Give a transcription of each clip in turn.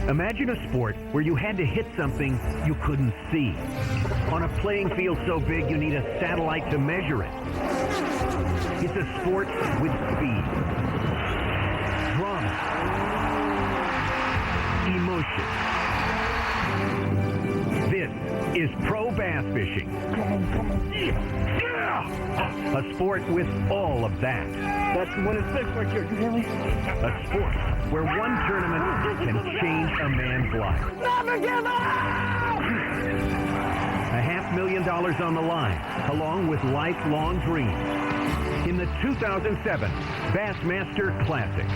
Imagine a sport where you had to hit something you couldn't see. On a playing field so big you need a satellite to measure it. It's a sport with speed, drama, emotion. This is pro bass fishing. A sport with all of that. That's when it's fixed right here. You hear me? A sport where one tournament can change a man's life. Never give up! $500,000 on the line, along with lifelong dreams. In the 2007 Bassmaster Classic.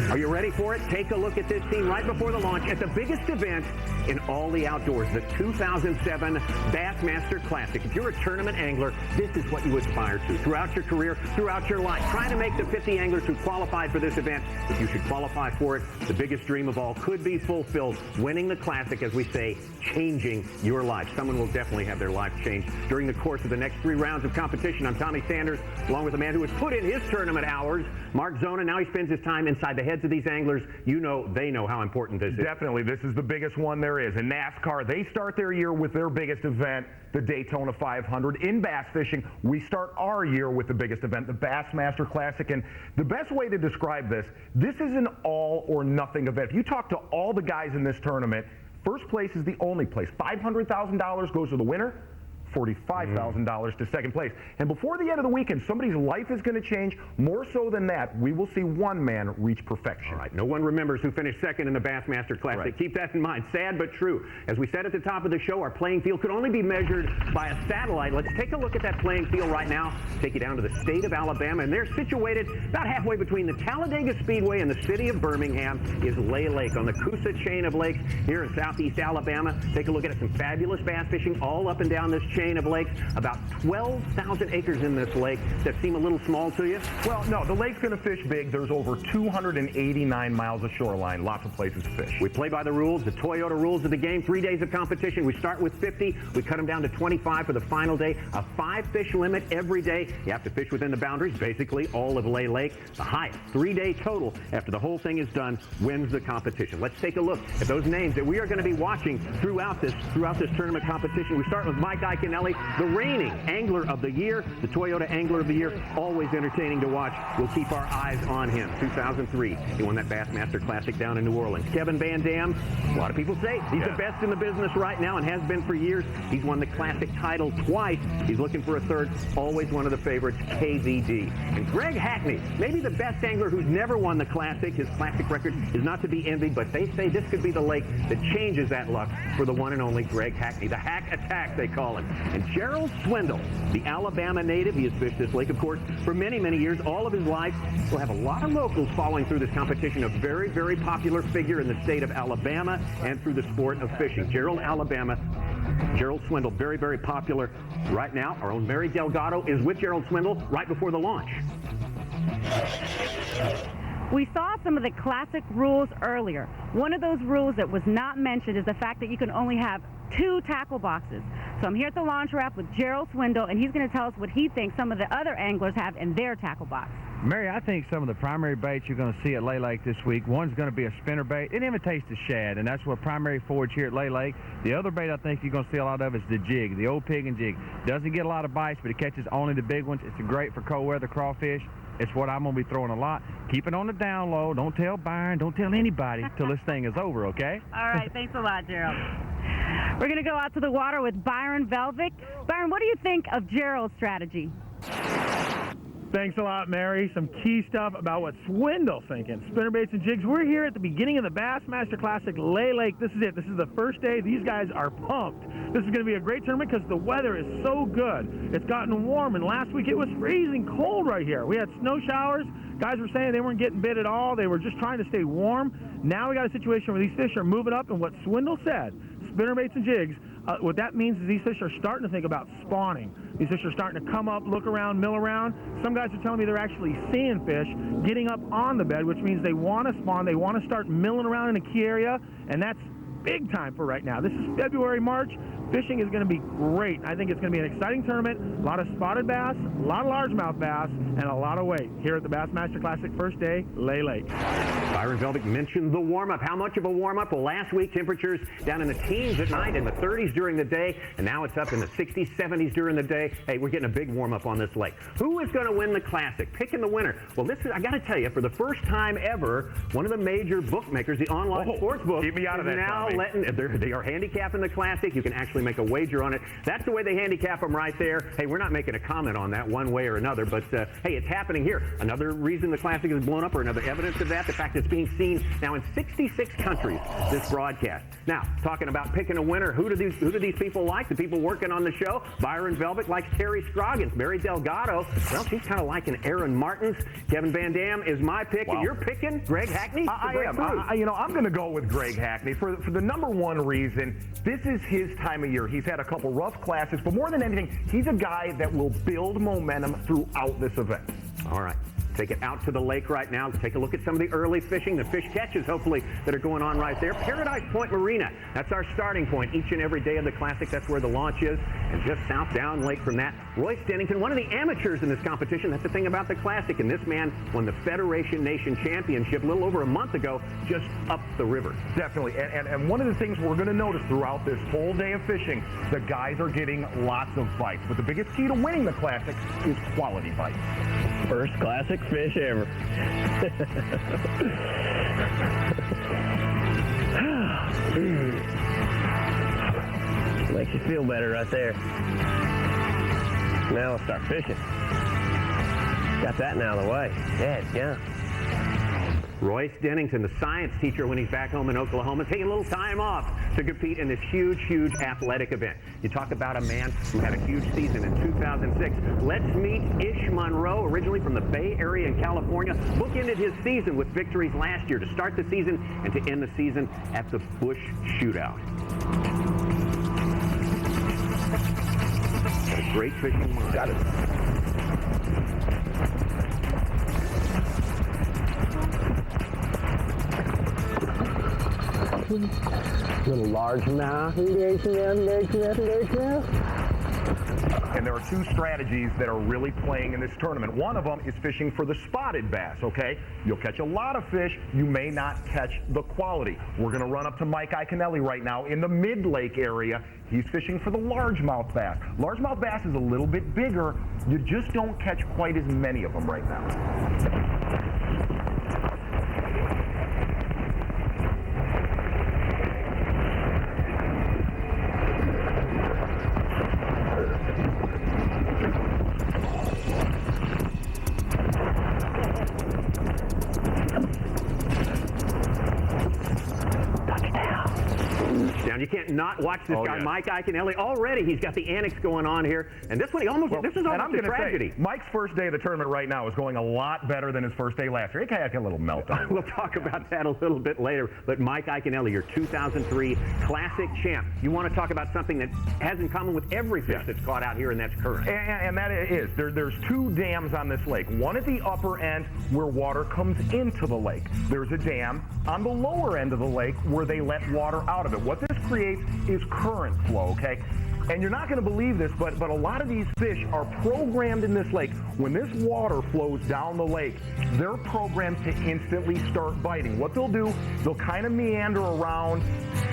Are you ready for it? Take a look at this team right before the launch at the biggest event in all the outdoors, the 2007 Bassmaster Classic. If you're a tournament angler, this is what you aspire to throughout your career, throughout your life. Trying to make the 50 anglers who qualified for this event. If you should qualify for it, the biggest dream of all could be fulfilled. Winning the Classic, as we say, changing your life. Someone will definitely have their life changed during the course of the next 3 rounds of competition. I'm Tommy Sanders, along with a man who has put in his tournament hours, Mark Zona. Now he spends his time inside the heads of these anglers. You know, they know how important this is. Definitely, this is the biggest one there is. In NASCAR, they start their year with their biggest event, the Daytona 500. In bass fishing, we start our year with the biggest event, the Bassmaster Classic. And the best way to describe this is an all or nothing event. If you talk to all the guys in this tournament, first place is the only place. $500,000 goes to the winner. $45,000 to second place. And before the end of the weekend, somebody's life is going to change. More so than that, we will see one man reach perfection. All right, no one remembers who finished second in the Bassmaster Classic. Right. Keep that in mind. Sad but true. As we said at the top of the show, our playing field could only be measured by a satellite. Let's take a look at that playing field right now. Take you down to the state of Alabama, and they're situated about halfway between the Talladega Speedway and the city of Birmingham is Lay Lake on the Coosa chain of lakes here in southeast Alabama. Take a look at some fabulous bass fishing all up and down this chain of lakes. About 12,000 acres in this lake. That seem a little small to you? Well, no, the lake's going to fish big. There's over 289 miles of shoreline. Lots of places to fish. We play by the rules, the Toyota rules of the game. 3 days of competition. We start with 50. We cut them down to 25 for the final day. A 5-fish limit every day. You have to fish within the boundaries, basically all of Lay Lake. The highest 3-day total after the whole thing is done wins the competition. Let's take a look at those names that we are going to be watching throughout this tournament competition. We start with Mike Iaconelli, the reigning Angler of the Year, the Toyota Angler of the Year. Always entertaining to watch. We'll keep our eyes on him. 2003, he won that Bassmaster Classic down in New Orleans. Kevin Van Dam, a lot of people say he's the best in the business right now and has been for years. He's won the Classic title twice. He's looking for a third. Always one of the favorites, KVD. And Greg Hackney, maybe the best angler who's never won the Classic. His Classic record is not to be envied, but they say this could be the lake that changes that luck for the one and only Greg Hackney. The Hack Attack, they call him. And Gerald Swindle, the Alabama native. He has fished this lake, of course, for many, many years, all of his life. We'll have a lot of locals following through this competition. A very, very popular figure in the state of Alabama and through the sport of fishing. Gerald Swindle, very, very popular. Right now, our own Mary Delgado is with Gerald Swindle right before the launch. We saw some of the classic rules earlier. One of those rules that was not mentioned is the fact that you can only have 2 tackle boxes. So I'm here at the launch wrap with Gerald Swindle, and he's going to tell us what he thinks some of the other anglers have in their tackle box. Mary, I think some of the primary baits you're going to see at Lay Lake this week, one's going to be a spinner bait. It imitates the shad, and that's what primary forage here at Lay Lake. The other bait I think you're going to see a lot of is the jig, the old pig and jig. Doesn't get a lot of bites, but it catches only the big ones. It's great for cold weather crawfish. It's what I'm going to be throwing a lot. Keep it on the down low. Don't tell Byron. Don't tell anybody till this thing is over, okay? All right. Thanks a lot, Gerald. We're going to go out to the water with Byron Velvick. Byron, what do you think of Gerald's strategy? Thanks a lot, Mary. Some key stuff about what Swindle's thinking. Spinnerbaits and jigs. We're here at the beginning of the Bassmaster Classic Lay Lake. This is it. This is the first day. These guys are pumped. This is going to be a great tournament because the weather is so good. It's gotten warm, and last week it was freezing cold right here. We had snow showers. Guys were saying they weren't getting bit at all. They were just trying to stay warm. Now we got a situation where these fish are moving up, and what Swindle said, spinnerbaits and jigs, what that means is these fish are starting to think about spawning. These fish are starting to come up, look around, mill around. Some guys are telling me they're actually seeing fish getting up on the bed, which means they want to spawn. They want to start milling around in a key area, and that's big time for right now. This is February, March. Fishing is going to be great. I think it's going to be an exciting tournament. A lot of spotted bass, a lot of largemouth bass, and a lot of weight here at the Bassmaster Classic first day, Lay Lake. Byron Velvick mentioned the warm-up. How much of a warm-up? Well, last week temperatures down in the teens at night, in the 30s during the day, and now it's up in the 60s, 70s during the day. Hey, we're getting a big warm-up on this lake. Who is going to win the Classic? Picking the winner. Well, this is, I got to tell you, for the first time ever, one of the major bookmakers, the online sports book, keep me out of that, now letting, they are handicapping the Classic. You can actually make a wager on it. That's the way they handicap them right there. Hey, we're not making a comment on that one way or another, but hey, it's happening here. Another reason the Classic is blown up, or another evidence of that, the fact it's being seen now in 66 countries, this broadcast. Now, talking about picking a winner, who do these people like? The people working on the show? Byron Velvick likes Terry Scroggins. Mary Delgado, well, she's kind of liking Aaron Martins. Kevin Van Dam is my pick, and you're picking Greg Hackney? I am. I'm going to go with Greg Hackney for the number one reason. This is his time of year. He's had a couple rough classes, but more than anything, he's a guy that will build momentum throughout this event. All right. Take it out to the lake right now. Take a look at some of the early fishing, the fish catches, hopefully, that are going on right there. Paradise Point Marina, that's our starting point each and every day of the Classic. That's where the launch is. And just south down lake from that, Roy Stennington, one of the amateurs in this competition. That's the thing about the Classic. And this man won the Federation Nation Championship a little over a month ago, just up the river. Definitely. And one of the things we're going to notice throughout this whole day of fishing, the guys are getting lots of bites. But the biggest key to winning the Classic is quality bites. First Classic fish ever. Makes you feel better right there. Now let's start fishing. Got that now out of the way. Yeah. Roy Stennington, the science teacher when he's back home in Oklahoma, taking a little time off to compete in this huge, huge athletic event. You talk about a man who had a huge season in 2006. Let's meet Ish Monroe, originally from the Bay Area in California. Bookended his season with victories last year to start the season and to end the season at the Bush Shootout. A great fishing mind. Got it. Little largemouth. And there are two strategies that are really playing in this tournament. One of them is fishing for the spotted bass, okay? You'll catch a lot of fish. You may not catch the quality. We're going to run up to Mike Iaconelli right now in the mid-lake area. He's fishing for the largemouth bass. Largemouth bass is a little bit bigger. You just don't catch quite as many of them right now. You can't not watch this guy, Mike Iaconelli. Already, he's got the annex going on here. And this one, this is almost a tragedy. Mike's first day of the tournament right now is going a lot better than his first day last year. He had a little meltdown. We'll talk about that a little bit later. But Mike Iaconelli, your 2003 Classic champ. You want to talk about something that has in common with every fish that's caught out here, and that's current. And that is, there's two dams on this lake. One at the upper end where water comes into the lake. There's a dam on the lower end of the lake where they let water out of it. What this creates is current flow, okay? And you're not going to believe this, but a lot of these fish are programmed in this lake. When this water flows down the lake, they're programmed to instantly start biting. What they'll do, they'll kind of meander around,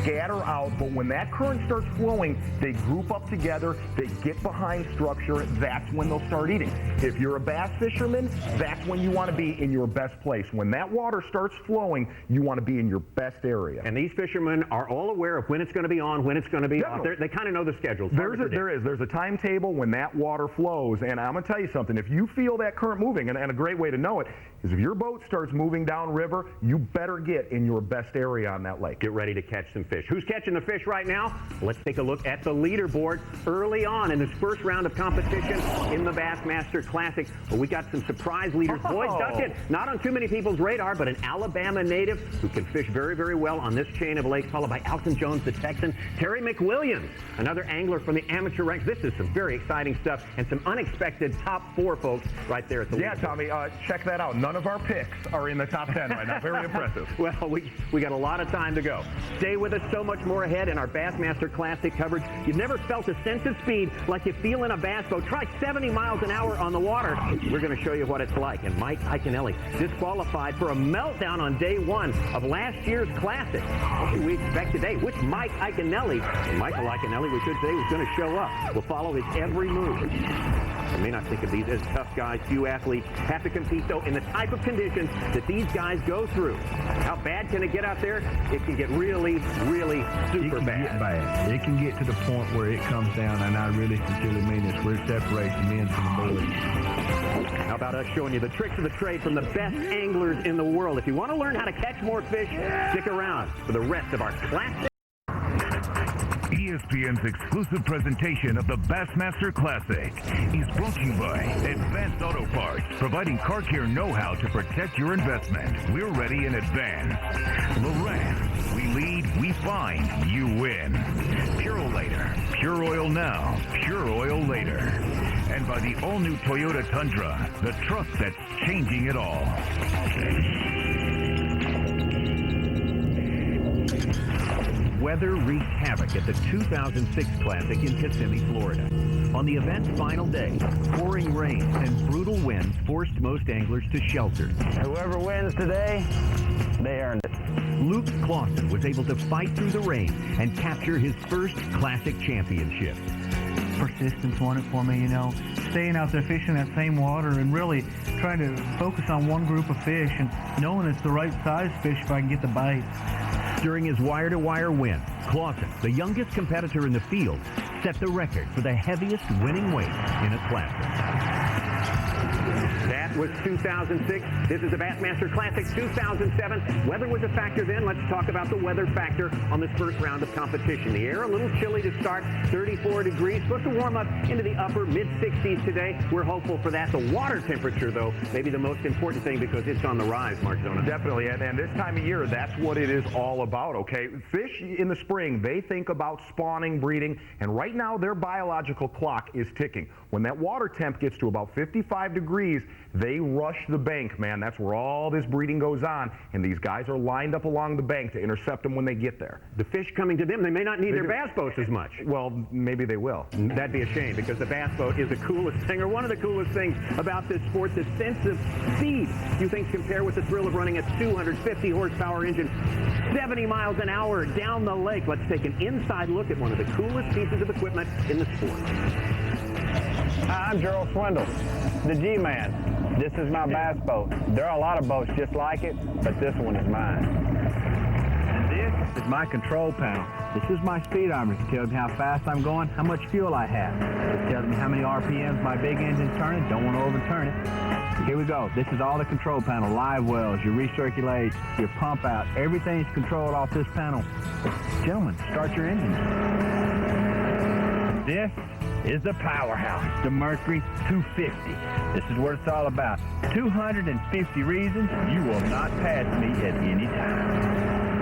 scatter out, but when that current starts flowing, they group up together, they get behind structure, that's when they'll start eating. If you're a bass fisherman, that's when you want to be in your best place. When that water starts flowing, you want to be in your best area. And these fishermen are all aware of when it's going to be on, when it's going to be off. They kind of know the schedule. There's a timetable when that water flows, and I'm going to tell you something. If you feel that current moving, and a great way to know it is if your boat starts moving downriver, you better get in your best area on that lake. Get ready to catch some fish. Who's catching the fish right now? Let's take a look at the leaderboard early on in this first round of competition in the Bassmaster Classic. Well, we got some surprise leaders. Boyd Duckett, not on too many people's radar, but an Alabama native who can fish very, very well on this chain of lakes, followed by Alton Jones, the Texan. Terry McWilliams, another angler from the amateur ranks. This is some very exciting stuff and some unexpected top four folks right there at the leaderboard. Tommy, check that out. None none of our picks are in the top 10 right now. Very impressive. Well, we got a lot of time to go. Stay with us, so much more ahead in our Bassmaster Classic coverage. You've never felt a sense of speed like you feel in a bass boat. Try 70 miles an hour on the water. We're going to show you what it's like. And Mike Iaconelli disqualified for a meltdown on day one of last year's Classic. What can we expect today? Which Mike Iaconelli, Michael Iaconelli, we should say, was going to show up. We'll follow his every move. I may not think of these as tough guys. Few athletes have to compete, though, in the type of conditions that these guys go through. How bad can it get out there? It can get really, really super bad. It can get to the point where it comes down, and I really sincerely mean this, where it separates the men from the boys. How about us showing you the tricks of the trade from the best anglers in the world? If you want to learn how to catch more fish, stick around for the rest of our Classic. ESPN's exclusive presentation of the Bassmaster Classic is brought to you by Advanced Auto Parts, providing car care know-how to protect your investment. We're ready in advance. Loran, we lead, we find, you win. Purolator, pure oil now, pure oil later. And by the all-new Toyota Tundra, the truck that's changing it all. Weather wreaked havoc at the 2006 Classic in Kissimmee, Florida. On the event's final day, pouring rain and brutal winds forced most anglers to shelter. Whoever wins today, they earned it. Luke Clausen was able to fight through the rain and capture his first Classic championship. Persistence won it for me, you know, staying out there fishing that same water and really trying to focus on one group of fish and knowing it's the right size fish if I can get the bite. During his wire-to-wire win, Clausen, the youngest competitor in the field, set the record for the heaviest winning weight in a Classic. That was 2006. This is the Bassmaster Classic 2007. Weather was a factor then. Let's talk about the weather factor on this first round of competition. The air a little chilly to start, 34 degrees. Supposed to warm up into the upper mid-60s today. We're hopeful for that. The water temperature, though, may be the most important thing because it's on the rise, Mark Zona. Definitely, and this time of year, that's what it is all about, okay? Fish in the spring, they think about spawning, breeding, and right now their biological clock is ticking. When that water temp gets to about 55 degrees, they rush the bank, man. That's where all this breeding goes on, and these guys are lined up along the bank to intercept them when they get there. The fish coming to them, they may not need their bass boats as much. Well, maybe they will. That'd be a shame because the bass boat is the coolest thing, or one of the coolest things about this sport, the sense of speed. Few things compare with the thrill of running a 250 horsepower engine 70 miles an hour down the lake. Let's take an inside look at one of the coolest pieces of equipment in the sport. Hi, I'm Gerald Swindle, the G-Man. This is my bass boat. There are a lot of boats just like it, but this one is mine. And this is my control panel. This is my speedometer. It tells me how fast I'm going, how much fuel I have. It tells me how many RPMs my big engine's turning. Don't want to overturn it. Here we go. This is all the control panel. Live wells, your recirculate, your pump out. Everything's controlled off this panel. Gentlemen, start your engines. This is the powerhouse, the Mercury 250. This is what it's all about. 250 reasons you will not pass me at any time.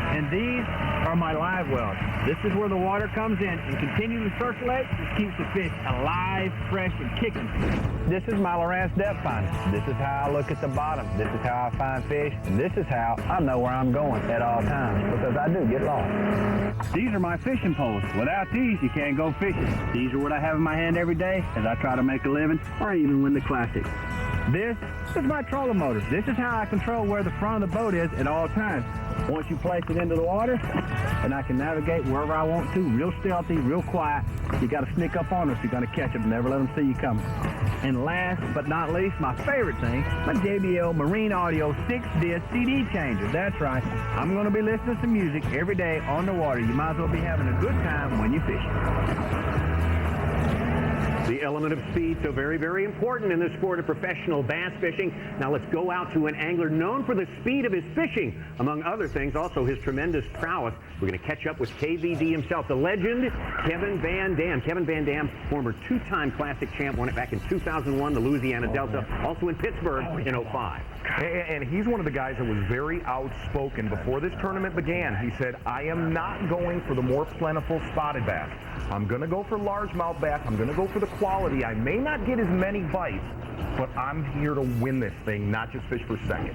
And these are my live wells. This is where the water comes in and continually circulates and keeps the fish alive, fresh, and kicking. This is my Lowrance depth finder. This is how I look at the bottom. This is how I find fish. And this is how I know where I'm going at all times, because I do get lost. These are my fishing poles. Without these, you can't go fishing. These are what I have in my hand every day as I try to make a living or even win the Classic. This is my trolling motor. This is how I control where the front of the boat is at all times. Once you place it into the water, and I can navigate wherever I want to, real stealthy, real quiet. You got to sneak up on us if you're going to catch them. Never let them see you coming. And last but not least, my favorite thing, my JBL Marine Audio 6-disc CD changer. That's right. I'm going to be listening to some music every day on the water. You might as well be having a good time when you fish. The element of speed, so very, very important in the sport of professional bass fishing. Now let's go out to an angler known for the speed of his fishing, among other things, also his tremendous prowess. We're going to catch up with KVD himself, the legend, Kevin Van Dam. Kevin Van Dam, former two-time Classic champ, won it back in 2001, the Louisiana Delta, also in Pittsburgh in 05. And he's one of the guys that was very outspoken before this tournament began. He said, I am not going for the more plentiful spotted bass. I'm going to go for largemouth bass. I'm going to go for the quality. I may not get as many bites, but I'm here to win this thing, not just fish for second.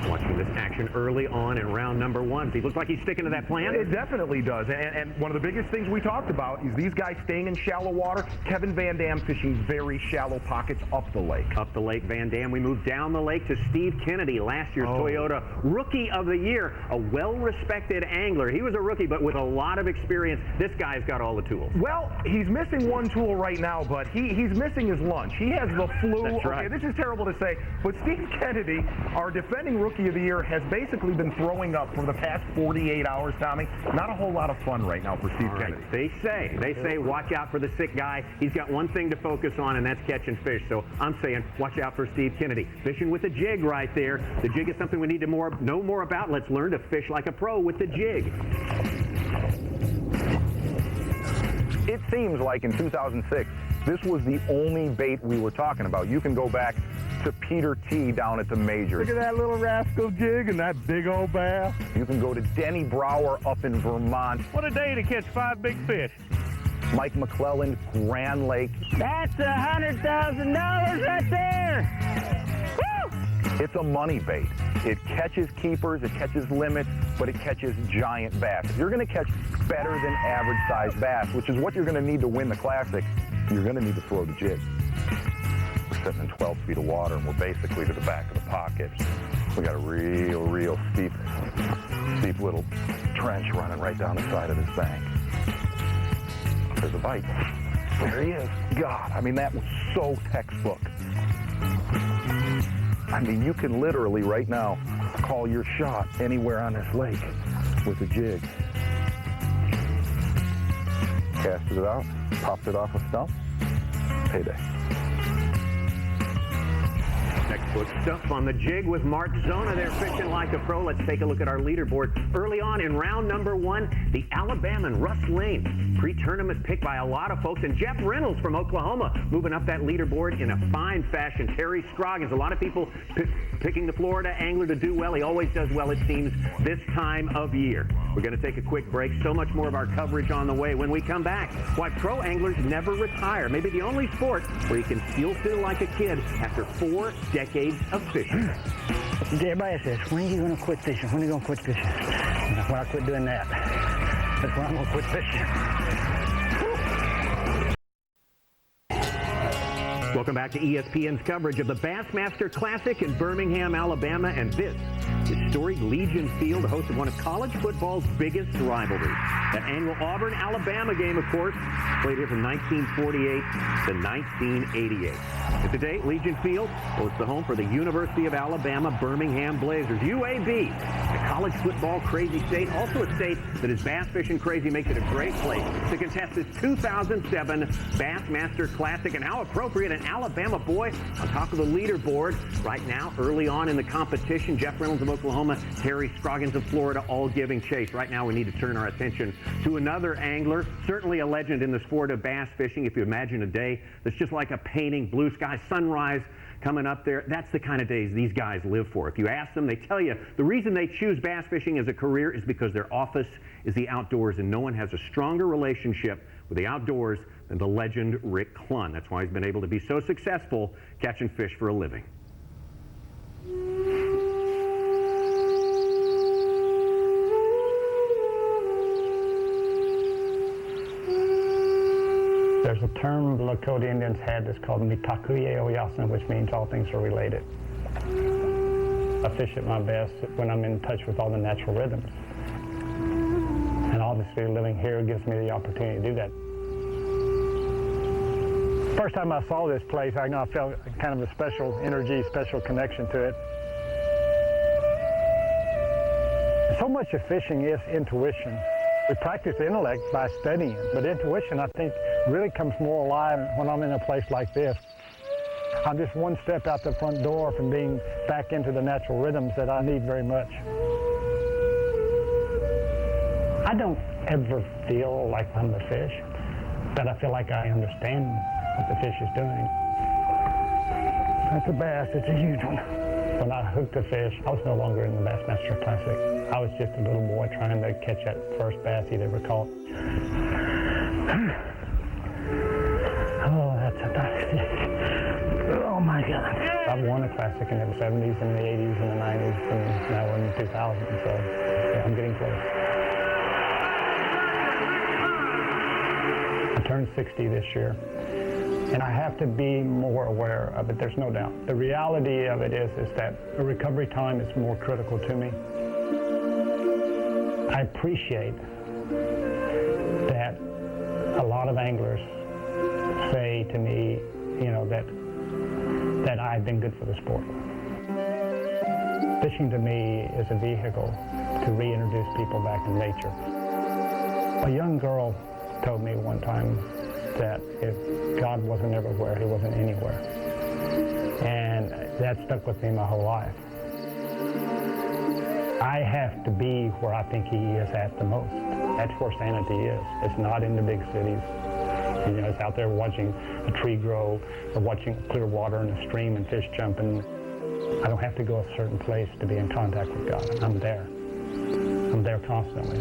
Watching this action early on in round number 1. He looks like he's sticking to that plan. It definitely does. And one of the biggest things we talked about is these guys staying in shallow water. Kevin Van Dam fishing very shallow pockets up the lake. Up the lake, Van Dam. We move down the lake to Steve Kennedy, last year's Toyota Rookie of the Year, a well-respected angler. He was a rookie, but with a lot of experience. This guy's got all the tools. Well, he's missing one tool right now, but he's missing his lunch. He has the flu. That's right. Okay, this is terrible to say, but Steve Kennedy, our defending Rookie of the Year, has basically been throwing up for the past 48 hours, Tommy. Not a whole lot of fun right now for Steve Kennedy. They say watch out for the sick guy. He's got one thing to focus on, and that's catching fish. So I'm saying watch out for Steve Kennedy. Fishing with a jig right there. The jig is something we need to know more about. Let's learn to fish like a pro with the jig. It seems like in 2006, this was the only bait we were talking about. You can go back to Peter T. down at the majors. Look at that little rascal jig and that big old bass. You can go to Denny Brower up in Vermont. What a day to catch 5 big fish. Mike McClellan, Grand Lake. That's $100,000 right there. Woo! It's a money bait. It catches keepers, it catches limits, but it catches giant bass. If you're going to catch better than average sized bass, which is what you're going to need to win the Classic, you're going to need to throw the jig. We're sitting in 12 feet of water, and we're basically to the back of the pocket. We got a real steep little trench running right down the side of this bank. There's a bite. There he is. God, I mean, that was so textbook. I mean, you can literally right now call your shot anywhere on this lake with a jig. Casted it out, popped it off a stump, payday. Textbook stuff on the jig with Mark Zona there fishing like a pro. Let's take a look at our leaderboard. Early on in round number 1, the Alabaman Russ Lane, pre-tournament pick by a lot of folks, and Jeff Reynolds from Oklahoma moving up that leaderboard in a fine fashion. Terry Scroggins, a lot of people picking the Florida angler to do well. He always does well, it seems, this time of year. We're going to take a quick break. So much more of our coverage on the way. When we come back, why pro anglers never retire. Maybe the only sport where you can still feel like a kid after 4 decades of fishing. Everybody says, when are you going to quit fishing? When are you going to quit fishing? When I quit doing that, that's when I'm going to quit fishing. Welcome back to ESPN's coverage of the Bassmaster Classic in Birmingham, Alabama, and this is storied Legion Field, the host of one of college football's biggest rivalries. That annual Auburn-Alabama game, of course, played here from 1948 to 1988. And today, Legion Field, well, it's the home for the University of Alabama Birmingham Blazers. UAB, a college football crazy state, also a state that is bass fishing crazy, makes it a great place to contest this 2007 Bassmaster Classic. And how appropriate, an Alabama boy on top of the leaderboard right now, early on in the competition. Jeff Reynolds of Oklahoma, Terry Scroggins of Florida, all giving chase. Right now, we need to turn our attention to another angler, certainly a legend in the sport of bass fishing. If you imagine a day that's just like a painting, blue sky, sunrise coming up there, that's the kind of days these guys live for. If you ask them, they tell you the reason they choose bass fishing as a career is because their office is the outdoors, and no one has a stronger relationship with the outdoors than the legend Rick Clunn. That's why he's been able to be so successful catching fish for a living. There's a term the Lakota Indians had that's called mitakuye oyasin, which means all things are related. I fish at my best when I'm in touch with all the natural rhythms. And obviously living here gives me the opportunity to do that. First time I saw this place, I felt kind of a special energy, special connection to it. So much of fishing is intuition. We practice intellect by studying, but intuition, I think, really comes more alive when I'm in a place like this. I'm just one step out the front door from being back into the natural rhythms that I need very much. I don't ever feel like I'm the fish, but I feel like I understand what the fish is doing. That's a bass, it's a huge one. When I hooked the fish, I was no longer in the Bassmaster Classic. I was just a little boy trying to catch that first bass he'd ever caught. Oh, Oh my God. I've won a classic in the 70s and the 80s and the 90s, and now we're in the 2000s, so yeah, I'm getting close. I turned 60 this year, and I have to be more aware of it, there's no doubt. The reality of it is that the recovery time is more critical to me. I appreciate that a lot of anglers say to me, you know, that I've been good for the sport. Fishing to me is a vehicle to reintroduce people back to nature. A young girl told me one time that if God wasn't everywhere, he wasn't anywhere. And that stuck with me my whole life. I have to be where I think he is at the most. That's where sanity is. It's not in the big cities. You know, it's out there watching a tree grow or watching clear water in a stream and fish jumping. I don't have to go a certain place to be in contact with God. I'm there. I'm there constantly.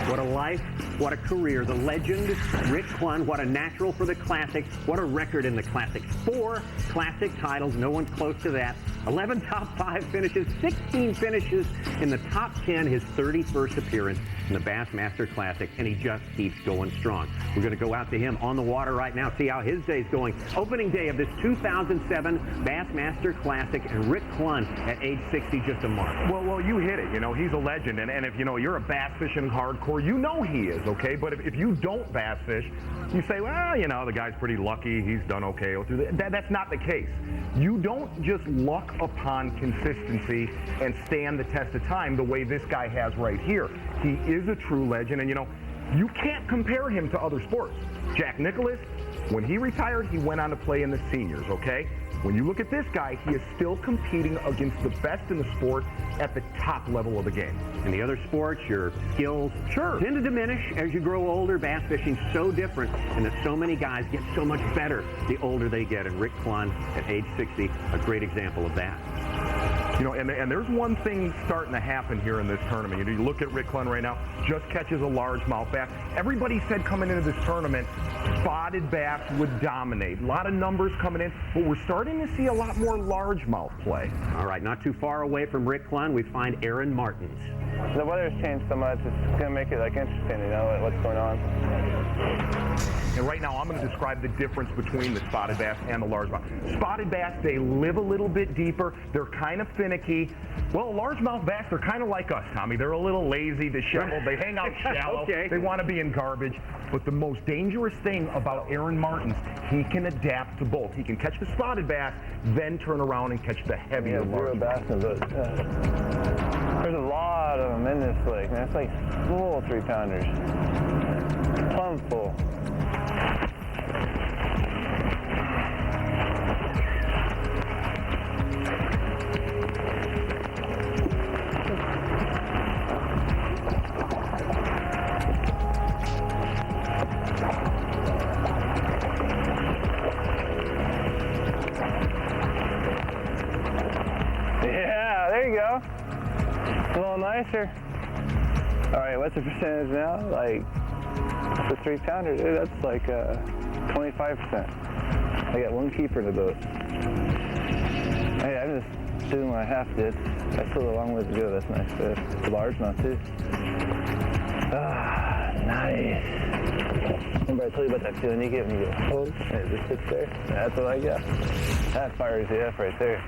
What a life, what a career. The legend, Rick Clunn, what a natural for the Classic. What a record in the Classic. 4 Classic titles, no one's close to that. 11 top 5 finishes, 16 finishes in the top 10, his 31st appearance in the Bassmaster Classic, and he just keeps going strong. We're going to go out to him on the water right now, see how his day's going. Opening day of this 2007 Bassmaster Classic, and Rick Clunn at age 60, just a mark. Well, you hit it. You know, he's a legend, and if, you know, you're a bass fishing hardcore, you know he is, okay? But if you don't bass fish, you say, well, you know, the guy's pretty lucky. He's done okay. That's not the case. You don't just luck upon consistency and stand the test of time the way this guy has right here. He is a true legend, and, you know, you can't compare him to other sports. Jack Nicklaus, when he retired, he went on to play in the seniors, okay? When you look at this guy, he is still competing against the best in the sport at the top level of the game. In the other sports, your skills tend to diminish as you grow older. Bass fishing's so different, and that so many guys get so much better the older they get. And Rick Clunn, at age 60, a great example of that. You know, and there's one thing starting to happen here in this tournament. You know, you look at Rick Clunn right now, just catches a largemouth bass. Everybody said coming into this tournament, spotted bass would dominate. A lot of numbers coming in, but we're starting to see a lot more largemouth play. All right, not too far away from Rick Clunn, we find Aaron Martins. The weather's changed so much, it's going to make it, like, interesting, you know, what's going on. And right now, I'm going to describe the difference between the spotted bass and the largemouth. Spotted bass, they live a little bit deeper. They're kind of finicky. Well, largemouth bass, they're kind of like us, Tommy. They're a little lazy, disheveled. They hang out shallow. Okay. They want to be in garbage. But the most dangerous thing about Aaron Martins, he can adapt to both. He can catch the spotted bass, then turn around and catch the heavier largemouth. Bass in the boat. There's a lot of them in this lake, man. It's like full 3-pounders. Plumb full. Yeah, there you go. A little nicer. All right, what's the percentage now? Like, the 3-pounder, dude, that's like 25%. I got 1 keeper in the boat. Hey, I'm just doing what I have to. That's still a long way to go. That's nice fish. It's a largemouth too. Ah, nice. Remember I told you about that feeling you get when you get home and it just sits there? That's what I got. That fires you up right there.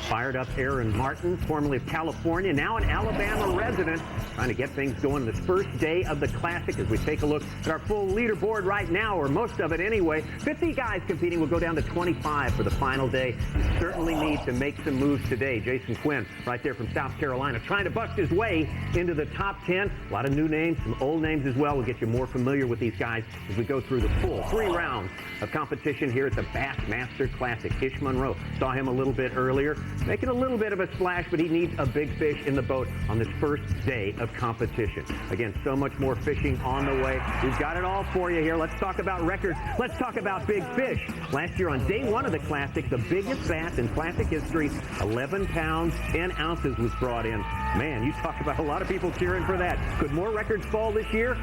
Fired up Aaron Martins, formerly of California, now an Alabama resident, trying to get things going this first day of the Classic as we take a look at our full leaderboard right now, or most of it anyway. 50 guys competing will go down to 25 for the final day. You certainly need to make some moves today. Jason Quinn, right there from South Carolina, trying to bust his way into the top 10. A lot of new names, some old names as well. We'll get you more familiar with these guys as we go through the full 3 rounds of competition here at the Bassmaster Classic. Ish Monroe, saw him a little bit earlier, making a little bit of a splash, but he needs a big fish in the boat on this first day of competition. Again, so much more fishing on the way. We've got it all for you here. Let's talk about records. Let's talk about big fish. Last year on day 1 of the Classic, the biggest bass in Classic history, 11 pounds, 10 ounces was brought in. Man, you talk about a lot of people cheering for that. Could more records fall this year?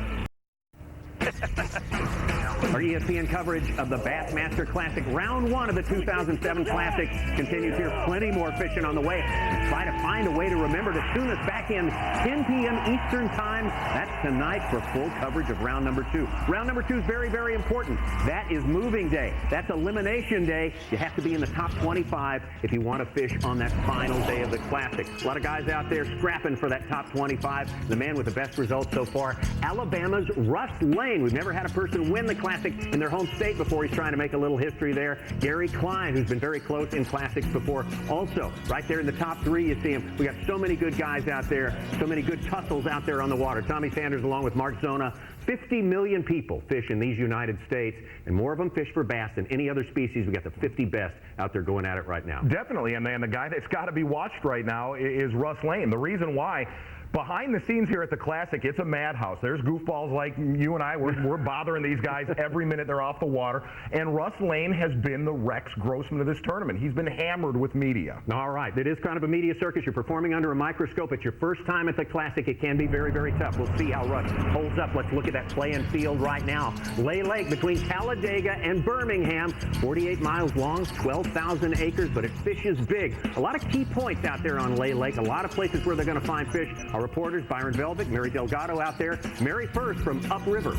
Our ESPN coverage of the Bassmaster Classic, round one of the 2007 Classic, continues here. Plenty more fishing on the way. Try to find a way to remember to tune us back in 10 p.m. Eastern Time. That's tonight for full coverage of round number 2. Round number 2 is very, very important. That is moving day. That's elimination day. You have to be in the top 25 if you want to fish on that final day of the Classic. A lot of guys out there scrapping for that top 25. The man with the best results so far, Alabama's Russ Lane. We've never had a person win the Classic in their home state before. He's trying to make a little history there. Gary Klein, who's been very close in Classics before. Also, right there in the top 3, you see him. We got so many good guys out there, so many good tussles out there on the water. Tommy Sanders along with Mark Zona. 50 million people fish in these United States, and more of them fish for bass than any other species. We got the 50 best out there going at it right now. Definitely, and the guy that's got to be watched right now is Russ Lane. The reason why, behind the scenes here at the Classic, it's a madhouse. There's goofballs like you and I. We're bothering these guys every minute they're off the water. And Russ Lane has been the Rex Grossman of this tournament. He's been hammered with media. All right. It is kind of a media circus. You're performing under a microscope. It's your first time at the Classic. It can be very, very tough. We'll see how Russ holds up. Let's look at that playing field right now. Lay Lake between Talladega and Birmingham. 48 miles long, 12,000 acres, but it fishes big. A lot of key points out there on Lay Lake. A lot of places where they're going to find fish. Our reporters, Byron Velvick, Mary Delgado out there. Mary first from upriver.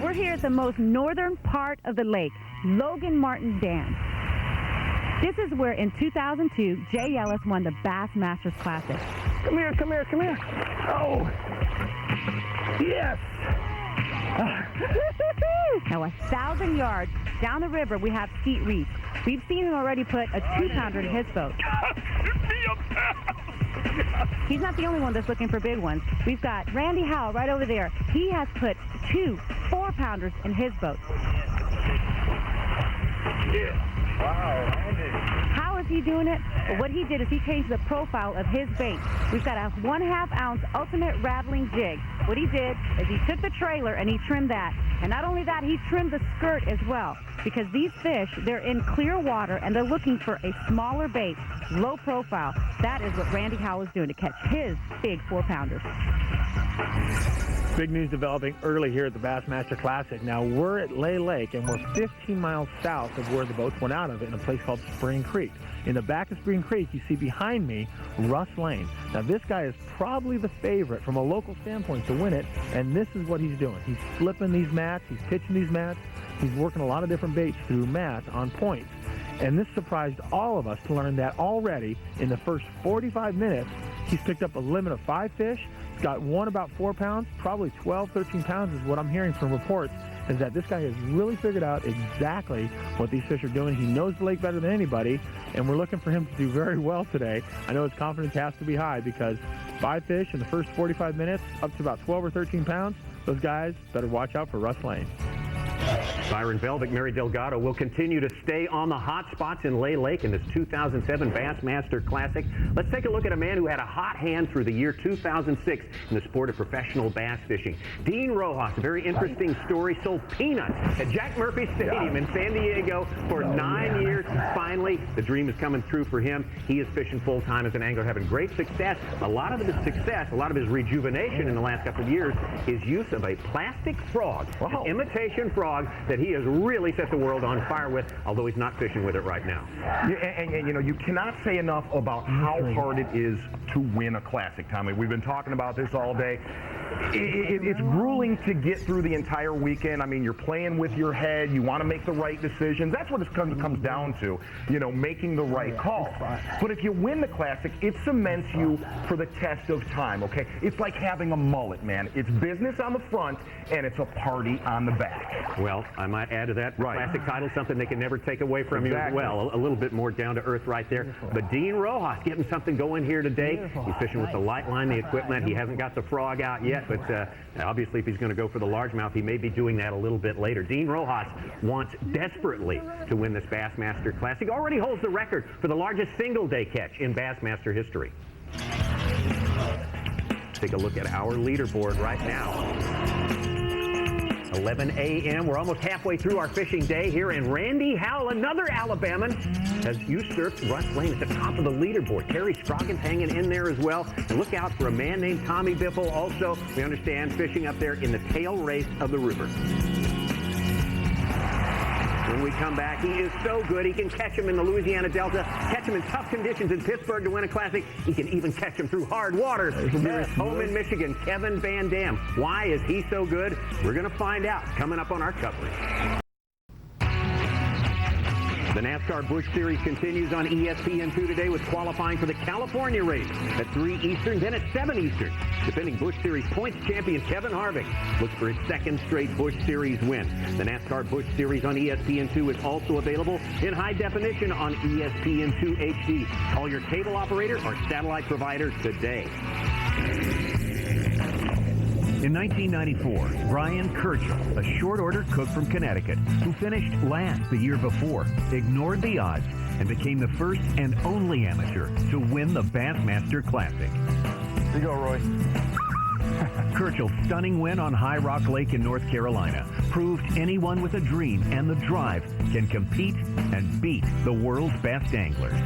We're here at the most northern part of the lake, Logan Martin Dam. This is where in 2002, Jay Ellis won the Bassmasters Classic. Come here, come here, come here. Oh, yes. Now 1,000 yards down the river, we have Skeet Reese. We've seen him already put a 2-pounder in his boat. He's not the only one that's looking for big ones. We've got Randy Howell right over there. He has put 2 4-pounders in his boat. Wow. How is he doing it? Well, what he did is he changed the profile of his bait. We've got a 1/2 ounce ultimate rattling jig. What he did is he took the trailer and he trimmed that. And not only that, he trimmed the skirt as well. Because these fish, they're in clear water and they're looking for a smaller bait, low profile. That is what Randy Howell is doing to catch his big 4-pounders. Big news developing early here at the Bassmaster Classic. Now, we're at Lay Lake, and we're 15 miles south of where the boats went out of in a place called Spring Creek. In the back of Spring Creek, you see behind me, Russ Lane. Now, this guy is probably the favorite from a local standpoint to win it, and this is what he's doing. He's flipping these mats. He's pitching these mats. He's working a lot of different baits through mats on points. And this surprised all of us to learn that already in the first 45 minutes, he's picked up a limit of 5 fish. He's got one about 4 pounds, probably 12, 13 pounds is what I'm hearing from reports, is that this guy has really figured out exactly what these fish are doing. He knows the lake better than anybody, and we're looking for him to do very well today. I know his confidence has to be high because 5 fish in the first 45 minutes, up to about 12 or 13 pounds, those guys better watch out for Russ Lane. Byron Velvick, Mary Delgado will continue to stay on the hot spots in Lay Lake in this 2007 Bassmaster Classic. Let's take a look at a man who had a hot hand through the year 2006 in the sport of professional bass fishing. Dean Rojas, a very interesting story, sold peanuts at Jack Murphy Stadium in San Diego for 9 years. Finally, the dream is coming true for him. He is fishing full-time as an angler, having great success. A lot of his success, a lot of his rejuvenation in the last couple of years is use of a plastic frog, an imitation frog that he has really set the world on fire with, although he's not fishing with it right now. Yeah, and you know, you cannot say enough about how hard it is to win a Classic, Tommy. We've been talking about this all day. It's grueling to get through the entire weekend. I mean, you're playing with your head. You want to make the right decisions. That's what it comes down to, you know, making the right call. But if you win the Classic, it cements you for the test of time, okay? It's like having a mullet, man. It's business on the front, and it's a party on the back. Well, I might add to that, Classic title, something they can never take away from you as well. A little bit more down to earth right there. But Dean Rojas getting something going here today. He's fishing with the light line, the equipment. He hasn't got the frog out yet, but obviously if he's going to go for the largemouth, he may be doing that a little bit later. Dean Rojas wants desperately to win this Bassmaster Classic. Already holds the record for the largest single-day catch in Bassmaster history. Take a look at our leaderboard right now. 11 a.m. We're almost halfway through our fishing day here, and Randy Howell, another Alabaman, has usurped Russ Lane at the top of the leaderboard. Terry Scroggins hanging in there as well. And look out for a man named Tommy Biffle, also, we understand, fishing up there in the tail race of the river. When we come back, he is so good. He can catch him in the Louisiana Delta, catch him in tough conditions in Pittsburgh to win a Classic. He can even catch him through hard waters. Yes, home in Michigan, Kevin Van Dam. Why is he so good? We're going to find out coming up on our coverage. The NASCAR Busch Series continues on ESPN2 today with qualifying for the California race at 3 Eastern, then at 7 Eastern. Defending Busch Series points champion Kevin Harvick looks for his second straight Busch Series win. The NASCAR Busch Series on ESPN2 is also available in high definition on ESPN2 HD. Call your cable operator or satellite provider today. In 1994, Brian Kirchhoff, a short-order cook from Connecticut who finished last the year before, ignored the odds and became the first and only amateur to win the Bassmaster Classic. Here you go, Roy. Kirchhoff's stunning win on High Rock Lake in North Carolina proved anyone with a dream and the drive can compete and beat the world's best anglers.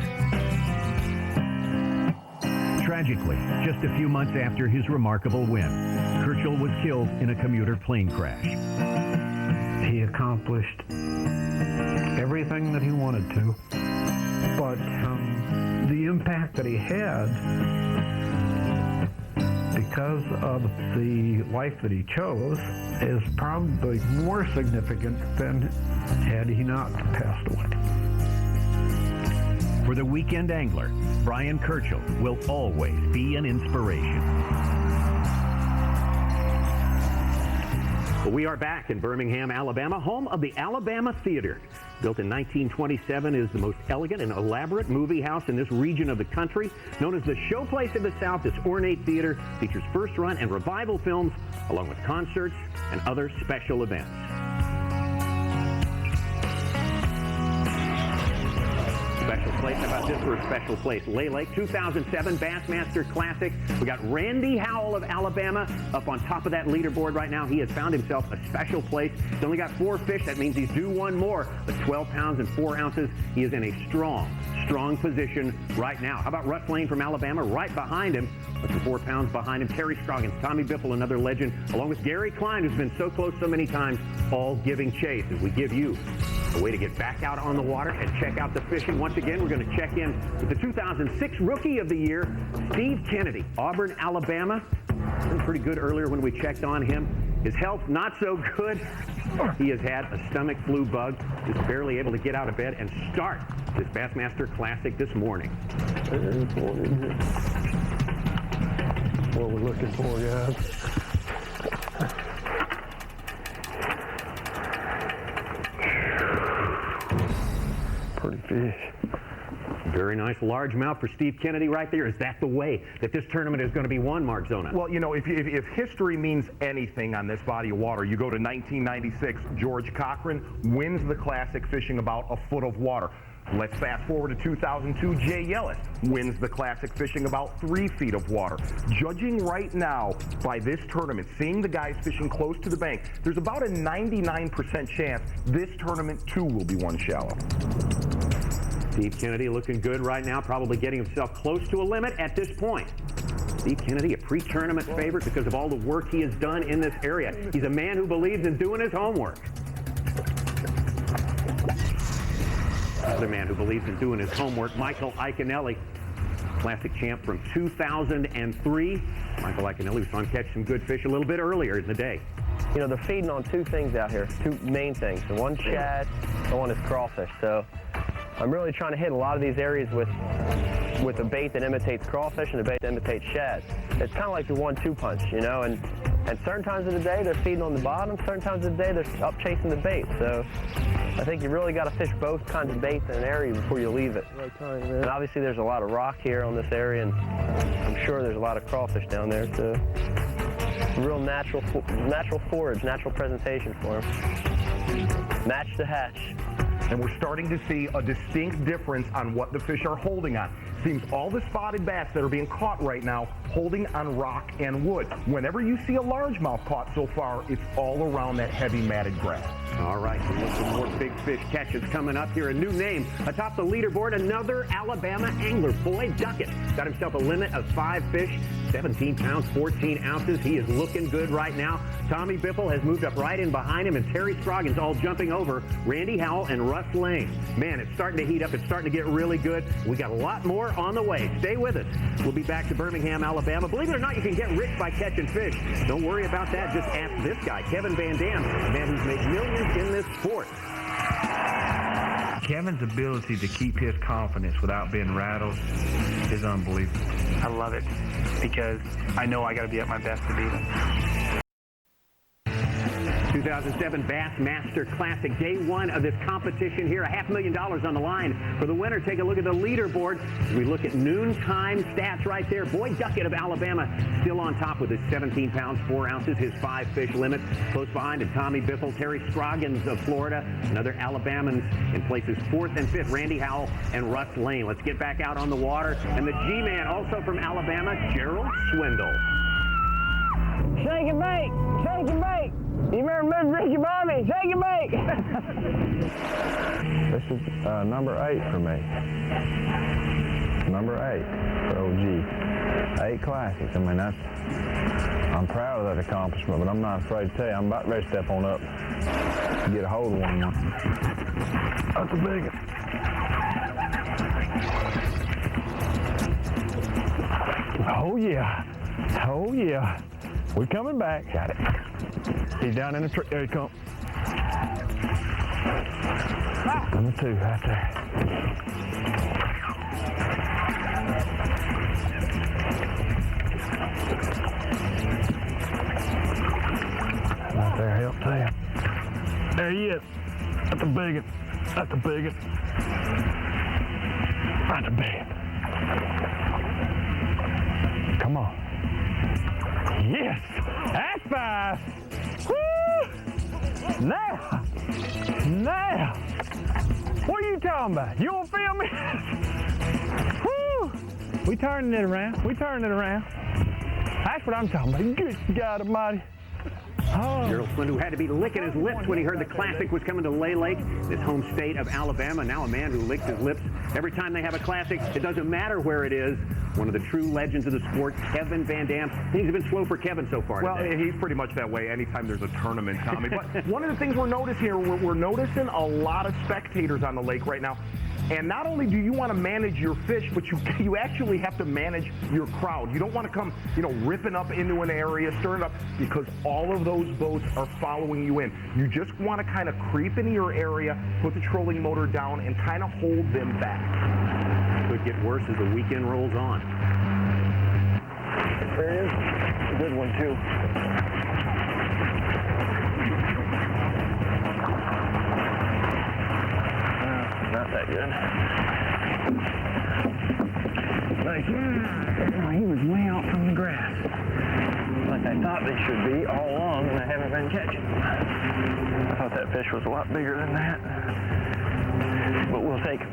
Tragically, just a few months after his remarkable win, Kirchhoff was killed in a commuter plane crash. He accomplished everything that he wanted to, but the impact that he had, because of the life that he chose, is probably more significant than had he not passed away. For the weekend angler, Brian Kirchhoff will always be an inspiration. Well, we are back in Birmingham, Alabama, home of the Alabama Theater. Built in 1927, is the most elegant and elaborate movie house in this region of the country. Known as the showplace of the South, this ornate theater features first-run and revival films, along with concerts and other special events. Special place. How about this for a special place? Lay Lake 2007 Bassmaster Classic. We got Randy Howell of Alabama up on top of that leaderboard right now. He has found himself a special place. He's only got 4 fish. That means he's due one more. But 12 pounds and 4 ounces. He is in a strong position right now. How about Russ Lane from Alabama right behind him? Less than 4 pounds behind him. Terry Scroggins, Tommy Biffle, another legend, along with Gary Klein, who's been so close so many times, all giving chase as we give you a way to get back out on the water and check out the fishing. Once again, we're going to check in with the 2006 Rookie of the Year, Steve Kennedy, Auburn, Alabama. Been pretty good earlier when we checked on him. His health not so good. He has had a stomach flu bug. Just barely able to get out of bed and start this Bassmaster Classic this morning. What we're looking for, guys. Pretty fish. Very nice largemouth for Steve Kennedy right there. Is that the way that this tournament is going to be won, Mark Zona? Well, you know, if history means anything on this body of water, you go to 1996, George Cochran wins the Classic fishing about a foot of water. Let's fast forward to 2002, Jay Yellis wins the Classic fishing about 3 feet of water. Judging right now by this tournament, seeing the guys fishing close to the bank, there's about a 99% chance this tournament too will be one shallow. Steve Kennedy looking good right now, probably getting himself close to a limit at this point. Steve Kennedy, a pre-tournament favorite because of all the work he has done in this area. He's a man who believes in doing his homework. Another man who believes in doing his homework, Michael Iaconelli, Classic champ from 2003. Michael Iaconelli, we saw him catch some good fish a little bit earlier in the day. You know, they're feeding on 2 things out here, 2 main things. The one shad, the one is crawfish. So I'm really trying to hit a lot of these areas with a bait that imitates crawfish and a bait that imitates shad. It's kind of like the 1-2 punch, you know, and certain times of the day they're feeding on the bottom, certain times of the day they're up chasing the bait. So I think you really got to fish both kinds of baits in an area before you leave it. And obviously there's a lot of rock here on this area, and I'm sure there's a lot of crawfish down there. So real natural forage, natural presentation for them. Match to hatch. And we're starting to see a distinct difference on what the fish are holding on. Seems all the spotted bass that are being caught right now holding on rock and wood. Whenever you see a largemouth caught so far, it's all around that heavy matted grass. All right, so we'll some more big fish catches coming up here. A new name atop the leaderboard, another Alabama angler, Boyd Duckett. Got himself a limit of 5 fish. 17 pounds, 14 ounces. He is looking good right now. Tommy Biffle has moved up right in behind him, and Terry Scroggins all jumping over Randy Howell and Russ Lane. Man, it's starting to heat up. It's starting to get really good. We got a lot more on the way. Stay with us. We'll be back to Birmingham, Alabama. Believe it or not, you can get rich by catching fish. Don't worry about that. Just ask this guy, Kevin Van Dam, a man who's made millions in this sport. Kevin's ability to keep his confidence without being rattled is unbelievable. I love it because I know I got to be at my best to beat him. 2007 Bassmaster Classic, day one of this competition here. $500,000 on the line for the winner. Take a look at the leaderboard as we look at noontime stats right there. Boy Duckett of Alabama still on top with his 17 pounds, 4 ounces, his 5-fish limit. Close behind him, Tommy Biffle, Terry Scroggins of Florida, and other Alabamans in places 4th and 5th, Randy Howell and Russ Lane. Let's get back out on the water. And the G-Man, also from Alabama, Gerald Swindle. Shake and bake! Shake and bake! You remember Ricky Bobby? Shake and bake! This is number 8 for me. Number 8 for OG. 8 classics. I mean, I'm proud of that accomplishment, but I'm not afraid to tell you, I'm about ready to step on up and get a hold of one now. That's a big one. Oh yeah. Oh yeah. We're coming back. Got it. He's down in the tree. There he comes. Number 2 right there. Right there, help too. There he is. That's a big one. That's a big one. That's a big one. Come on. Yes! That's 5! Woo! Now! What are you talking about? You want to film me? Woo! We turning it around. We turning it around. That's what I'm talking about. Good God Almighty. Oh. Gerald Swindle had to be licking his lips when he heard the Classic was coming to Lay Lake, his home state of Alabama. Now a man who licks his lips every time they have a Classic. It doesn't matter where it is. One of the true legends of the sport, Kevin Van Dam. Things have been slow for Kevin so far Well, today. he's pretty much that way anytime there's a tournament, Tommy. But one of the things we're noticing here, we're noticing a lot of spectators on the lake right now. And not only do you want to manage your fish, but you actually have to manage your crowd. You don't want to come, ripping up into an area, stirring up, because all of those boats are following you in. You just want to kind of creep into your area, put the trolling motor down, and kind of hold them back. Could get worse as the weekend rolls on. There it is. A good one, too. Not that good. Nice. Oh, he was way out from the grass. Like I thought they should be all along, and I haven't been catching. I thought that fish was a lot bigger than that. But we'll take him.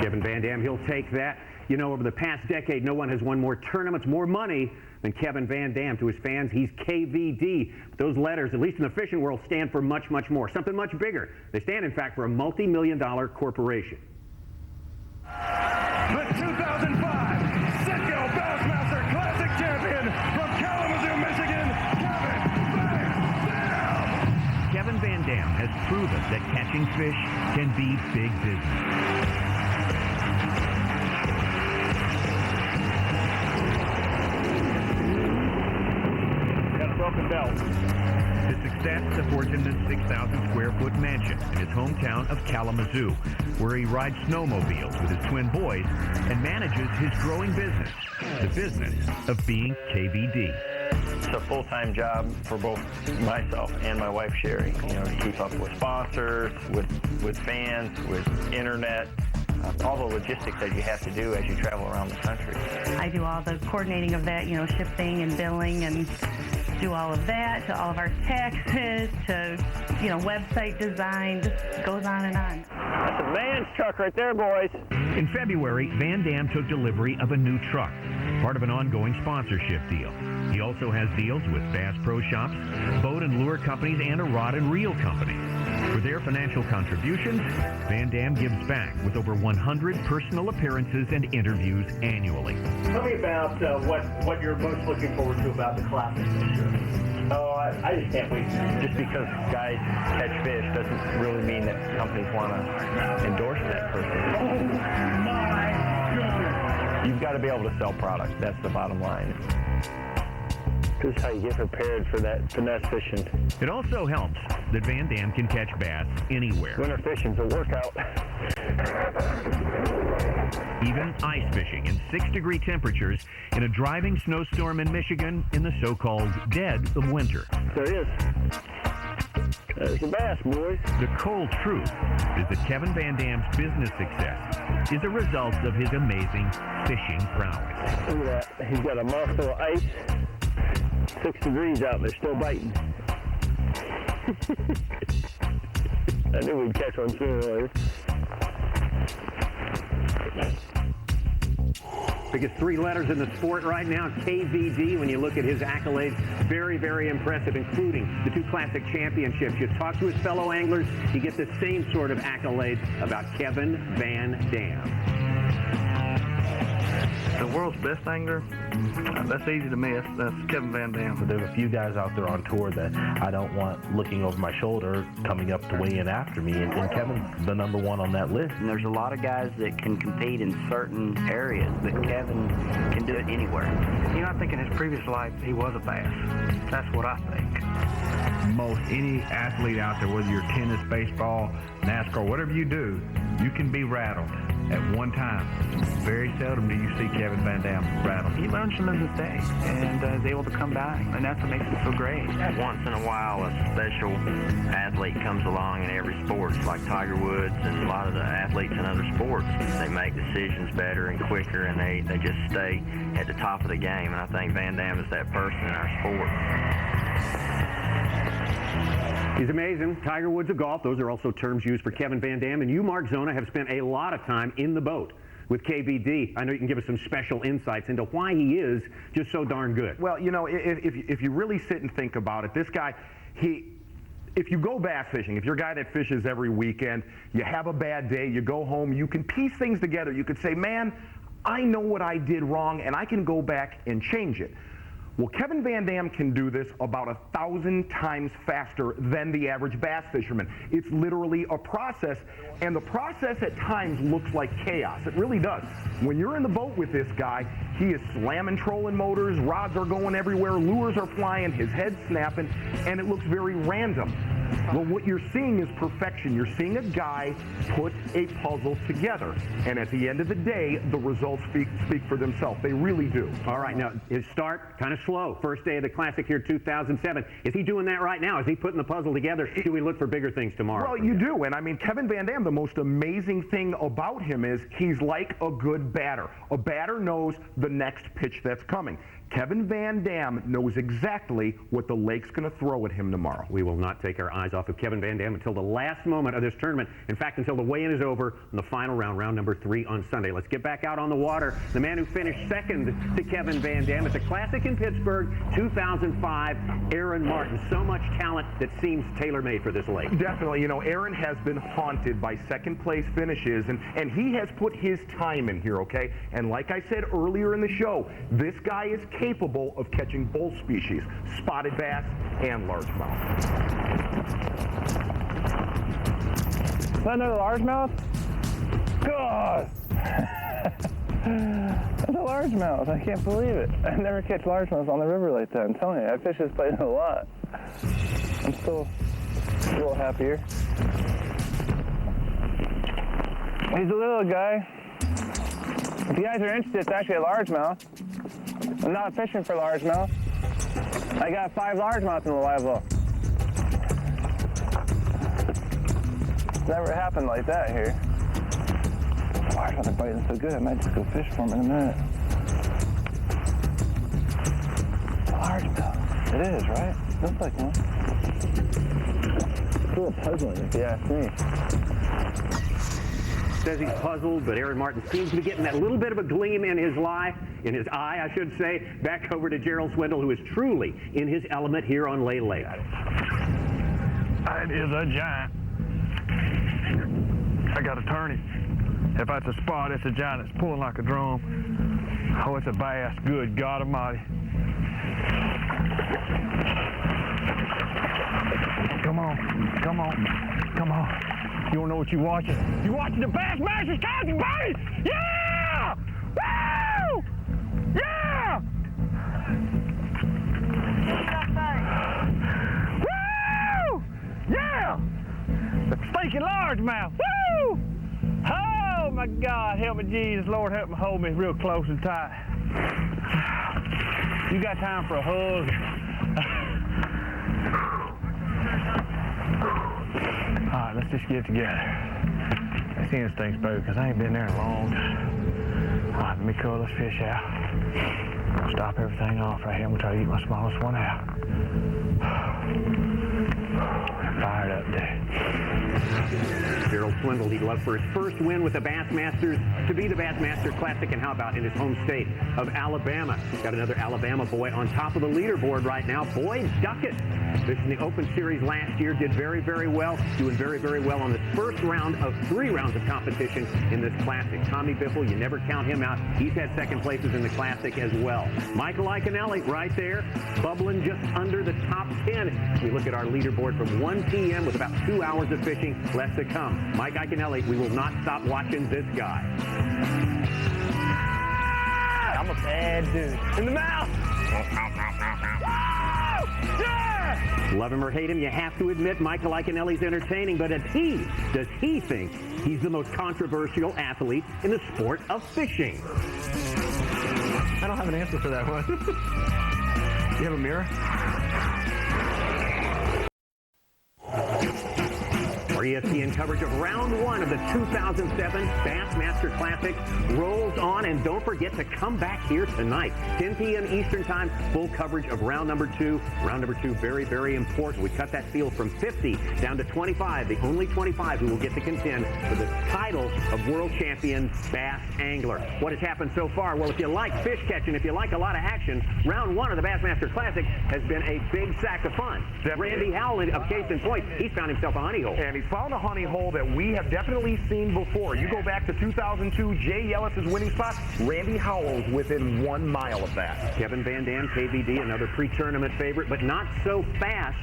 Kevin Van Dam, he'll take that. Over the past decade, no one has won more tournaments, more money than Kevin Van Dam. To his fans, he's KVD. But those letters, at least in the fishing world, stand for much, much more, something much bigger. They stand, in fact, for a multi-million-dollar corporation. The 2005 Citgo Bassmaster Classic champion from Kalamazoo, Michigan, Kevin Van Dam. Kevin Van Dam has proven that catching fish can be big business. Broken belt. His success affords him this 6,000 square foot mansion in his hometown of Kalamazoo, where he rides snowmobiles with his twin boys and manages his growing business, the business of being KVD. It's a full-time job for both myself and my wife, Sherry, to keep up with sponsors, with fans, with internet, all the logistics that you have to do as you travel around the country. I do all the coordinating of that, shipping and billing, and do all of that, to all of our taxes, to, website design, just goes on and on. That's a man's truck right there, boys. In February, Van Dam took delivery of a new truck, part of an ongoing sponsorship deal. He also has deals with Bass Pro Shops, boat and lure companies, and a rod and reel company. For their financial contributions, Van Dam gives back with over 100 personal appearances and interviews annually. Tell me about what you're most looking forward to about the Classic this year. Oh, I just can't wait. Just because guys catch fish doesn't really mean that companies want to endorse that person. You've got to be able to sell product. That's the bottom line. This is how you get prepared for that finesse fishing. It also helps that Van Dam can catch bass anywhere. Winter fishing's a workout. Even ice fishing in 6-degree temperatures in a driving snowstorm in Michigan in the so-called dead of winter. There he is. There's the bass, boys. The cold truth is that Kevin Van Dam's business success is a result of his amazing fishing prowess. Look at that. He's got a mouthful of ice. 6 degrees out and they're still biting. I knew we'd catch one sooner or later. Biggest 3 letters in the sport right now, KVD. When you look at his accolades, very, very impressive, including the 2 Classic Championships. You talk to his fellow anglers, you get the same sort of accolades about Kevin Van Dam. The world's best angler, that's easy to miss. That's Kevin Van Dam. There's a few guys out there on tour that I don't want looking over my shoulder coming up to weigh in after me, and Kevin's the #1 on that list. And there's a lot of guys that can compete in certain areas, but Kevin can do it anywhere. You know, I think in his previous life, he was a bass. That's what I think. Most any athlete out there, whether you're tennis, baseball, NASCAR, whatever you do, you can be rattled at one time. Very seldom do you see Kevin Van Dam rattled. He learns from his mistakes and is able to come back, and that's what makes it so great. Once in a while, a special athlete comes along in every sport, like Tiger Woods and a lot of the athletes in other sports. They make decisions better and quicker, and they just stay at the top of the game, and I think Van Dam is that person in our sport. He's amazing. Tiger Woods of golf, those are also terms used for Kevin Van Dam. And you, Mark Zona, have spent a lot of time in the boat with KVD. I know you can give us some special insights into why he is just so darn good. Well, you know, if you really sit and think about it, this guy, if you go bass fishing, if you're a guy that fishes every weekend, you have a bad day, you go home, you can piece things together. You could say, man, I know what I did wrong, and I can go back and change it. Well, Kevin Van Dam can do this about 1,000 times faster than the average bass fisherman. It's literally a process, and the process at times looks like chaos. It really does. When you're in the boat with this guy, he is slamming trolling motors, rods are going everywhere, lures are flying, his head's snapping, and it looks very random. Well, what you're seeing is perfection. You're seeing a guy put a puzzle together, and at the end of the day, the results speak for themselves. They really do. All right, now his start kind of slow. First day of the Classic here, 2007. Is he doing that right now? Is he putting the puzzle together? Do we look for bigger things tomorrow? Well, you do, and I mean, Kevin Van Dam, the most amazing thing about him is he's like a good batter. A batter knows the next pitch that's coming. Kevin Van Dam knows exactly what the lake's going to throw at him tomorrow. We will not take our eyes off of Kevin Van Dam until the last moment of this tournament. In fact, until the weigh-in is over on the final round, round number 3 on Sunday. Let's get back out on the water. The man who finished second to Kevin Van Dam at the Classic in Pittsburgh, 2005, Aaron Martin. So much talent that seems tailor-made for this lake. Definitely. You know, Aaron has been haunted by second-place finishes, and he has put his time in here, okay? And like I said earlier in the show, this guy is capable of catching both species, spotted bass and largemouth. Is that another largemouth? God! That's a largemouth. I can't believe it. I never catch largemouths on the river like that. I'm telling you, I fish this place a lot. I'm still a little happier. He's a little guy. If you guys are interested, it's actually a largemouth. I'm not fishing for largemouth. I got 5 largemouths in the live well. It's never happened like that here. Largemouth are biting so good, I might just go fish for them in a minute. Largemouth. It is, right? Looks like one. It's a little puzzling if you ask me. Says he's puzzled, but Aaron Martin seems to be getting that little bit of a gleam in his eye, I should say. Back over to Gerald Swindle, who is truly in his element here on Lay Lake. That is a giant. I got to turn it. If that's a spot, it's a giant that's pulling like a drum. Oh, it's a bass. Good God Almighty. Come on, come on, come on. You don't know what you're watching. You're watching the Bassmaster Classic, buddy! Yeah! Woo! Yeah! Woo! Yeah! The stinking largemouth. Woo! Oh my God, help me Jesus, Lord help me, hold me real close and tight. You got time for a hug? All right, let's just get together. Let's see this thing's boo, because I ain't been there in a long time. All right, let me call this fish out. I'll stop everything off right here. I'm gonna try to get my smallest one out. Fired up there. Gerald Swindle, he'd love for his first win with the Bassmasters to be the Bassmaster Classic, and how about in his home state of Alabama? Got another Alabama boy on top of the leaderboard right now, Boyd Duckett. This in the Open Series last year, did very, very well, doing very, very well on the first round of 3 rounds of competition in this Classic. Tommy Biffle, you never count him out. He's had second places in the Classic as well. Michael Iaconelli right there, bubbling just under the top 10. We look at our leaderboard from 1 p.m. with about 2 hours of fishing left to come. Mike Iaconelli, we will not stop watching this guy. I'm a bad dude. In the mouth! Yeah! Love him or hate him, you have to admit Michael Iaconelli's entertaining, but does he think he's the most controversial athlete in the sport of fishing? I don't have an answer for that one. You have a mirror? Our ESPN coverage of round 1 of the 2007 Bassmaster Classic rolls on, and don't forget to come back here tonight, 10 p.m. Eastern Time, full coverage of round number 2. Round number 2, very, very important. We cut that field from 50 down to 25, the only 25 who will get to contend for the title of World Champion Bass Angler. What has happened so far? Well, if you like fish catching, if you like a lot of action, round 1 of the Bassmaster Classic has been a big sack of fun. Randy Howland of Case in Point, he's found himself a honey hole. And he's found a honey hole that we have definitely seen before. You go back to 2002, Jay Ellis's winning spot. Randy Howell's within 1 mile of that. Kevin Van Dam, KVD, another pre-tournament favorite, but not so fast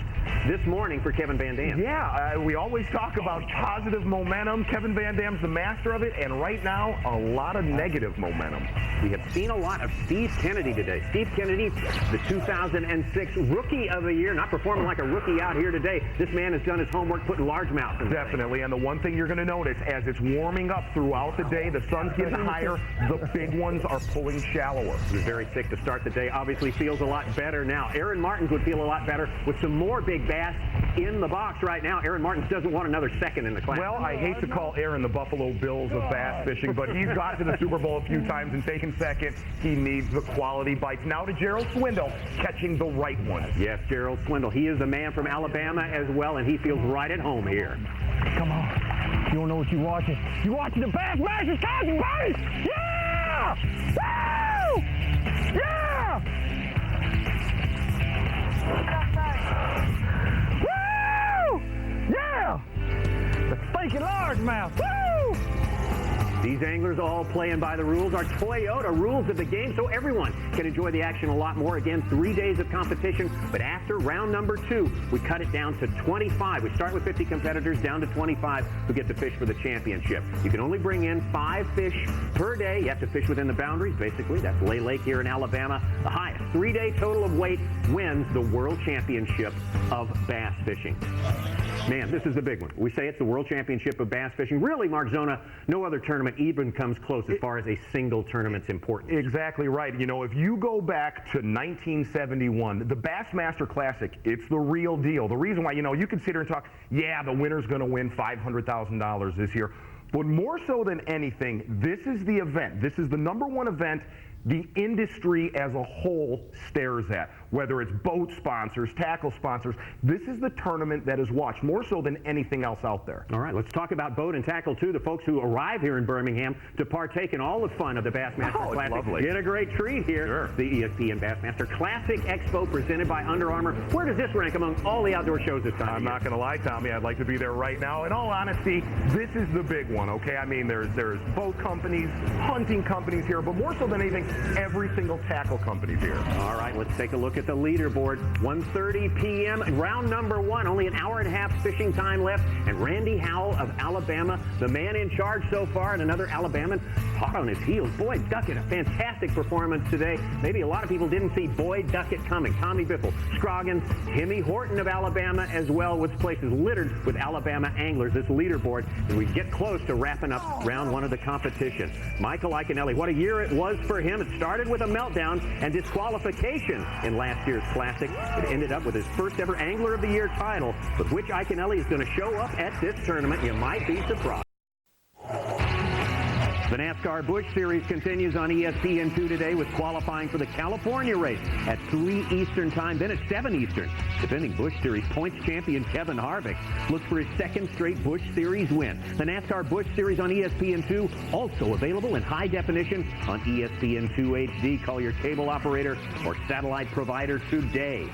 this morning for Kevin Van Dam. Yeah, we always talk about positive momentum. Kevin Van Dam's the master of it, and right now, a lot of negative momentum. We have seen a lot of Steve Kennedy today. Steve Kennedy, the 2006 Rookie of the Year, not performing like a rookie out here today. This man has done his homework, putting largemouth in the Definitely, and the one thing you're going to notice, as it's warming up throughout the day, the sun's getting higher, the big ones are pulling shallower. He was very sick to start the day. Obviously feels a lot better now. Aaron Martins would feel a lot better with some more big bass in the box right now. Aaron Martins doesn't want another second in the class. Well, I hate to call Aaron the Buffalo Bills of bass fishing, but he's got to the Super Bowl a few times and taken second. He needs the quality bites. Now to Gerald Swindle, catching the right ones. Yes, Gerald Swindle. He is the man from Alabama as well, and he feels right at home here. Come on. You don't know what you're watching. You're watching the Bassmaster Classic, buddy! Yeah! Woo! Yeah! Woo! Yeah! The stinking largemouth. Woo! These anglers all playing by the rules. Our Toyota rules of the game, so everyone can enjoy the action a lot more. Again, 3 days of competition, but after round number 2, we cut it down to 25. We start with 50 competitors, down to 25 who get to fish for the championship. You can only bring in 5 fish per day. You have to fish within the boundaries, basically. That's Lay Lake here in Alabama. The highest 3-day total of weight wins the World Championship of Bass Fishing. Man, this is the big one. We say it's the World Championship of Bass Fishing. Really, Mark Zona, no other tournament even comes close as far as a single tournament's importance. Exactly right. You know, if you go back to 1971, the Bassmaster Classic, it's the real deal. The reason why, you know, you can sit here and talk, yeah, the winner's going to win $500,000 this year. But more so than anything, this is the event. This is the #1 event the industry as a whole stares at. whether it's boat sponsors, tackle sponsors. This is the tournament that is watched more so than anything else out there. All right, let's talk about boat and tackle, too. The folks who arrive here in Birmingham to partake in all the fun of the Bassmaster Classic. Lovely. Get a great treat here. Sure. The ESPN Bassmaster Classic Expo presented by Under Armour. Where does this rank among all the outdoor shows this time? I'm not going to lie, Tommy. I'd like to be there right now. In all honesty, this is the big one, okay? I mean, there's boat companies, hunting companies here, but more so than anything, every single tackle company's here. All right, let's take a look at the leaderboard. 1:30 p.m. round number 1. Only an hour and a half fishing time left. And Randy Howell of Alabama, the man in charge so far, and another Alabama hot on his heels. Boyd Duckett, a fantastic performance today. Maybe a lot of people didn't see Boyd Duckett coming. Tommy Biffle, Scroggins, Hemi Horton of Alabama as well, with places littered with Alabama anglers. This leaderboard, and we get close to wrapping up round 1 of the competition. Michael Iaconelli, what a year it was for him. It started with a meltdown and disqualification in last year's Classic. It ended up with his first ever Angler of the Year title, with which Iaconelli is going to show up at this tournament. You might be surprised. The NASCAR Busch Series continues on ESPN2 today with qualifying for the California race at 3 Eastern time, then at 7 Eastern. Defending Busch Series points champion Kevin Harvick looks for his 2nd straight Busch Series win. The NASCAR Busch Series on ESPN2, also available in high definition on ESPN2 HD. Call your cable operator or satellite provider today.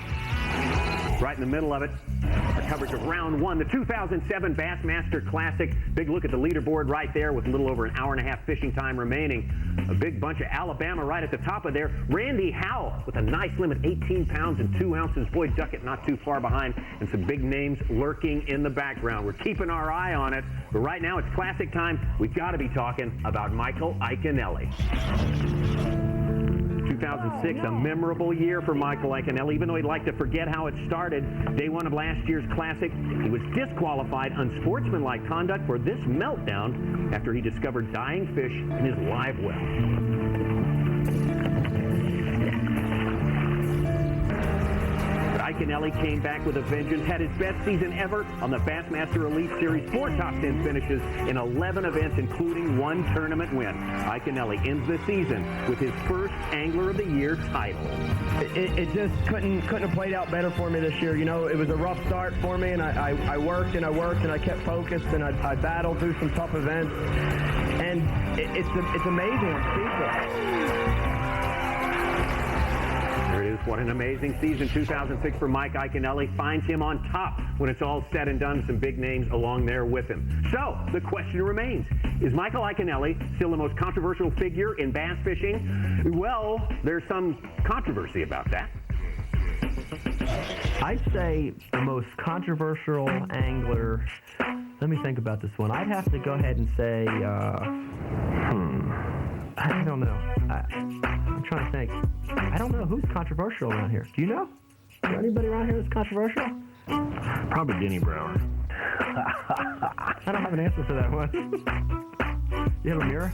Right in the middle of it, our coverage of round 1, the 2007 Bassmaster Classic. Big look at the leaderboard right there with a little over an hour and a half fishing time remaining. A big bunch of Alabama right at the top of there. Randy Howell with a nice limit, 18 pounds and 2 ounces. Boyd Duckett not too far behind, and some big names lurking in the background. We're keeping our eye on it, but right now it's Classic time. We've got to be talking about Michael Iaconelli. 2006, a memorable year for Michael Iaconelli, even though he'd like to forget how it started. Day 1 of last year's Classic, he was disqualified unsportsmanlike conduct for this meltdown after he discovered dying fish in his live well. Iaconelli came back with a vengeance, had his best season ever on the Bassmaster Elite Series, 4 top 10 finishes in 11 events, including 1 tournament win. Iaconelli ends the season with his first Angler of the Year title. It just couldn't have played out better for me this year. You know, it was a rough start for me, and I worked and I worked and I kept focused, and I battled through some tough events, and it's amazing. I'm speechless. There it is. What an amazing season 2006 for Mike Iaconelli. Finds him on top when it's all said and done. Some big names along there with him. So the question remains, is Michael Iaconelli still the most controversial figure in bass fishing? Well, there's some controversy about that. I'd say the most controversial angler, let me think about this one. I'd have to go ahead and say, I don't know. I'm trying to think. I don't know who's controversial around here. Do you know? Is there anybody around here that's controversial? Probably Denny Brown. I don't have an answer for that one. You have a mirror?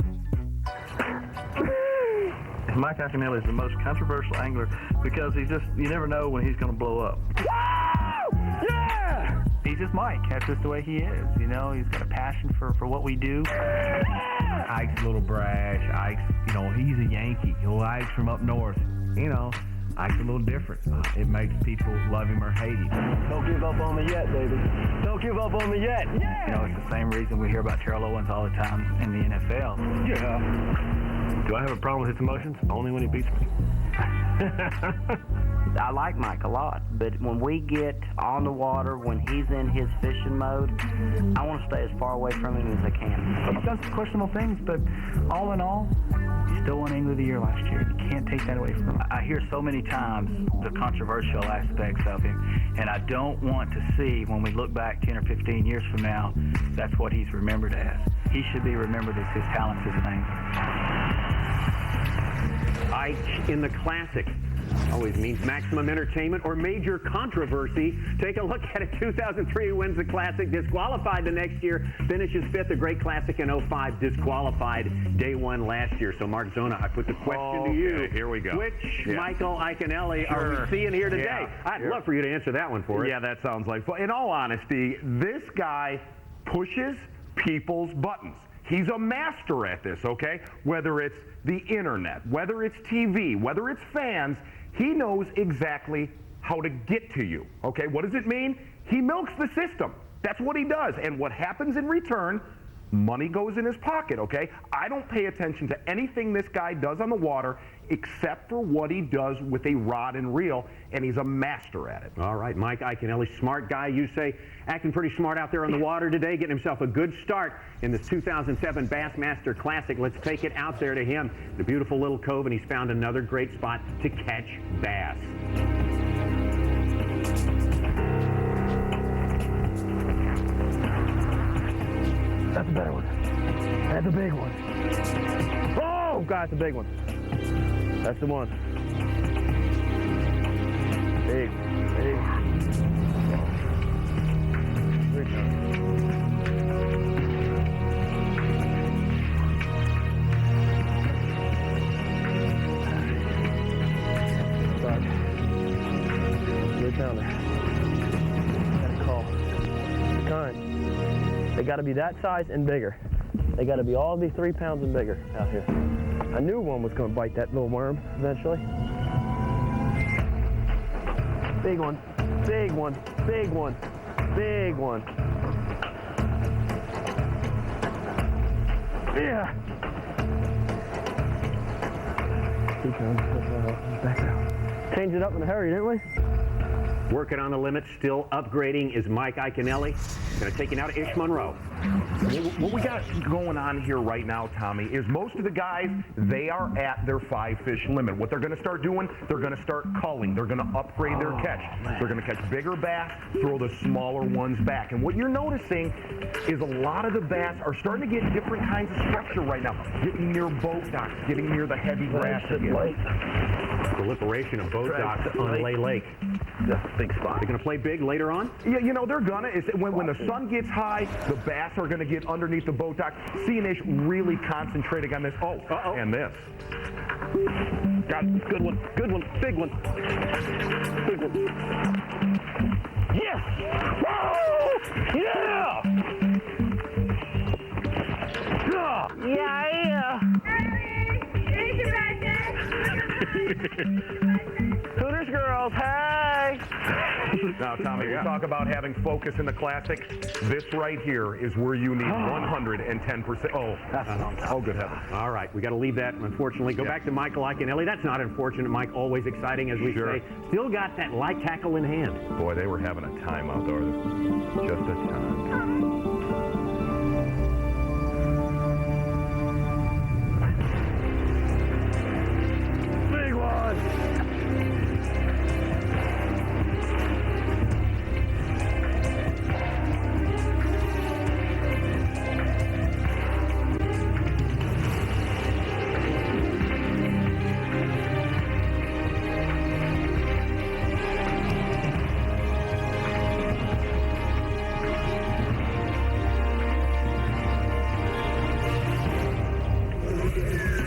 Mike Iaconelli is the most controversial angler because you never know when he's going to blow up. Yeah! He's just Mike. That's just the way he is. You know, he's got a passion for what we do. Ike's a little brash. Ike's, he's a Yankee. Ike's from up north. Ike's a little different. It makes people love him or hate him. Don't give up on me yet, baby. Don't give up on me yet. Yeah! It's the same reason we hear about Terrell Owens all the time in the NFL. Yeah. Do I have a problem with his emotions? Only when he beats me. I like Mike a lot, but when we get on the water, when he's in his fishing mode, I want to stay as far away from him as I can. He's done some questionable things, but all in all, he still won Angler of the Year last year. You can't take that away from him. I hear so many times the controversial aspects of him, and I don't want to see when we look back 10 or 15 years from now, that's what he's remembered as. He should be remembered as his talents as an angler. Ike in the Classic always means maximum entertainment or major controversy. Take a look at it. 2003 wins the Classic, disqualified the next year, finishes 5th. A great Classic in 05, disqualified day 1 last year. So Mark Zona, I put the question to you. Here we go. Which Michael Iaconelli are we seeing here today? Yeah. I'd love for you to answer that one for us. Yeah, that sounds like fun. In all honesty, this guy pushes people's buttons. He's a master at this, okay? Whether it's the internet, whether it's TV, whether it's fans, he knows exactly how to get to you, okay? What does it mean? He milks the system. That's what he does. And what happens in return, money goes in his pocket, okay? I don't pay attention to anything this guy does on the water except for what he does with a rod and reel, and he's a master at it. All right, Mike Iaconelli, smart guy, you say, acting pretty smart out there on the water today, getting himself a good start in this 2007 Bassmaster Classic. Let's take it out there to him. The beautiful little cove, and he's found another great spot to catch bass. That's a better one. That's a big one. Oh, God, that's a big one. That's the one. Big, big. Big pounder. Gotta call. Kind. They gotta be that size and bigger. They gotta be all be 3 pounds and bigger out here. I knew one was gonna bite that little worm eventually. Big one, big one, big one, big one. Yeah. 2 pounds. Back out. Changed it up in a hurry, didn't we? Working on the limit, still upgrading is Mike Iaconelli. Going to take you now to Ish Monroe. What we got going on here right now, Tommy, is most of the guys, they are at their 5-fish limit. What they're going to start doing, they're going to start culling. They're going to upgrade their catch. They're going to catch bigger bass, throw the smaller ones back. And what you're noticing is a lot of the bass are starting to get different kinds of structure right now. Getting near boat docks, getting near the heavy grass again. Proliferation of boat docks on Lay Lake. That's a big spot. They're going to play big later on? Yeah, you know, they're going to. When the sun gets high, the bass are going to get underneath the boat dock. C&H really concentrating on this. Oh, and this. Got it. Good one. Good one. Big one. Big one. Yes! Whoa! Yeah! Yeah! Hooters girls, hey! Now, Tommy, we'll talk about having focus in the Classic. This right here is where you need 110%. Oh, good heavens. All right, we got to leave that, unfortunately. Go back to Michael Iaconelli. That's not unfortunate, Mike. Always exciting, as we say. Still got that light tackle in hand. Boy, they were having a time out there. Just a time.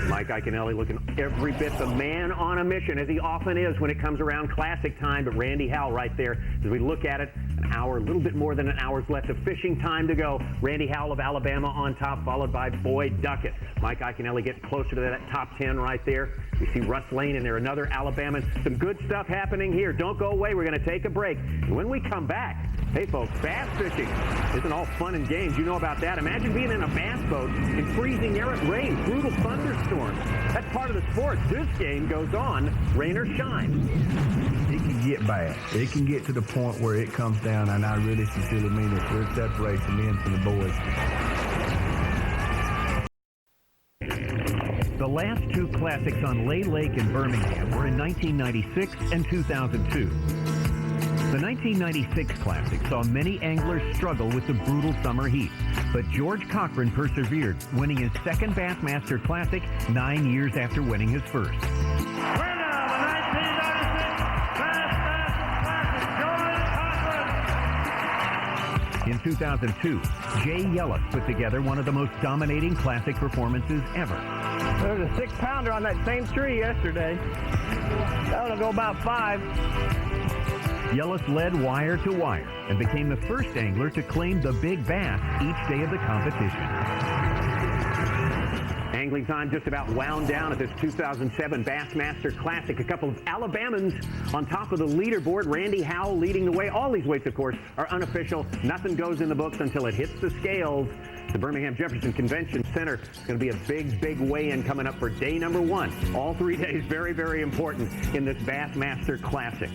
Mike Iaconelli looking every bit the man on a mission, as he often is when it comes around Classic time. But Randy Howell right there, as we look at it, an hour, a little bit more than an hour's left of fishing time to go. Randy Howell of Alabama on top, followed by Boyd Duckett. Mike Iaconelli gets closer to that top 10 right there. We see Russ Lane in there, another Alabama. Some good stuff happening here. Don't go away. We're going to take a break. And when we come back, hey, folks, bass fishing isn't all fun and games. You know about that. Imagine being in a bass boat in freezing rain, brutal thunderstorms. That's part of the sport. This game goes on, rain or shine. It can get bad. It can get to the point where it comes down, and I really sincerely mean it, where it separates the men from the boys. The last 2 Classics on Lay Lake in Birmingham were in 1996 and 2002. The 1996 Classic saw many anglers struggle with the brutal summer heat, but George Cochran persevered, winning his second Bassmaster Classic 9 years after winning his first. In 2002, Jay Yellis put together one of the most dominating Classic performances ever. There was a 6-pounder on that same tree yesterday. That would go about 5. Yellis led wire to wire and became the first angler to claim the big bass each day of the competition. angling time just about wound down at this 2007 Bassmaster Classic. A couple of Alabamans on top of the leaderboard. Randy Howell leading the way. All these weights, of course, are unofficial. Nothing goes in the books until it hits the scales. The Birmingham Jefferson Convention Center is going to be a big weigh-in coming up for day number 1. All 3 days, very, very important in this Bassmaster Classic.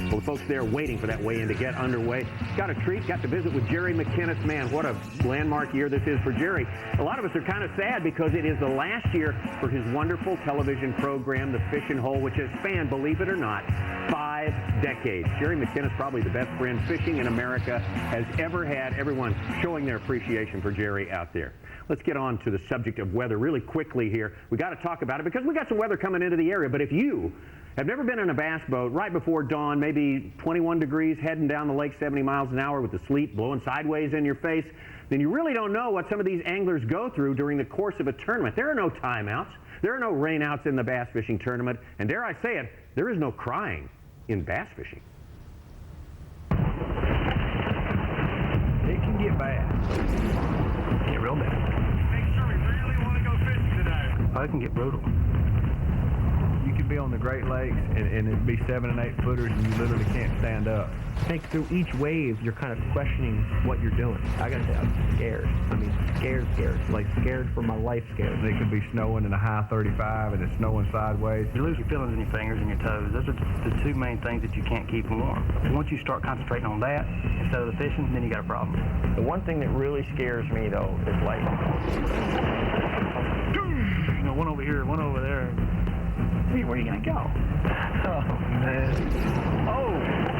Well, the folks there waiting for that weigh-in to get underway. Got a treat, got to visit with Jerry McInnes. Man, what a landmark year this is for Jerry. A lot of us are kind of sad because it is the last year for his wonderful television program, The Fishing Hole, which has spanned, believe it or not, 5 decades. Jerry McInnes, probably the best friend fishing in America has ever had. Everyone showing their appreciation for Jerry out there. Let's get on to the subject of weather really quickly here. We got to talk about it because we got some weather coming into the area. But if you have never been in a bass boat right before dawn, maybe 21 degrees, heading down the lake 70 miles an hour with the sleet blowing sideways in your face, then you really don't know what some of these anglers go through during the course of a tournament. There are no timeouts. There are no rainouts in the bass fishing tournament. And dare I say it, there is no crying in bass fishing. It can get bad. Get real bad. Make sure we really want to go fishing today. Oh, it can get brutal. You could be on the Great Lakes and it'd be 7 and 8 footers and you literally can't stand up. I think through each wave, you're kind of questioning what you're doing. I gotta say, I'm scared. I mean, scared. Like scared for my life scared. It could be snowing in a high 35 and it's snowing sideways. You lose your feelings in your fingers and your toes. Those are the 2 main things that you can't keep warm. Once you start concentrating on that instead of the fishing, then you got a problem. The one thing that really scares me, though, is like... You know, one over here, one over there. Hey, where are you going to go? Oh, man. Oh!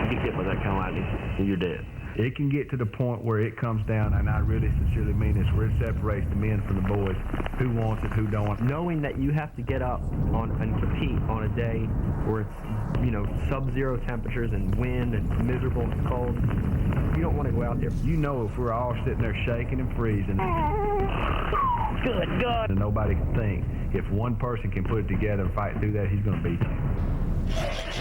You get hit by that kind of lightning, and you're dead. It can get to the point where it comes down, and I really sincerely mean this, where it separates the men from the boys. Who wants it, who don't. Knowing that you have to get up and compete on a day where it's, you know, sub-zero temperatures and wind and miserable and cold, you don't want to go out there. You know, if we're all sitting there shaking and freezing, good God, and nobody can think, if one person can put it together and fight and do that, he's going to beat you.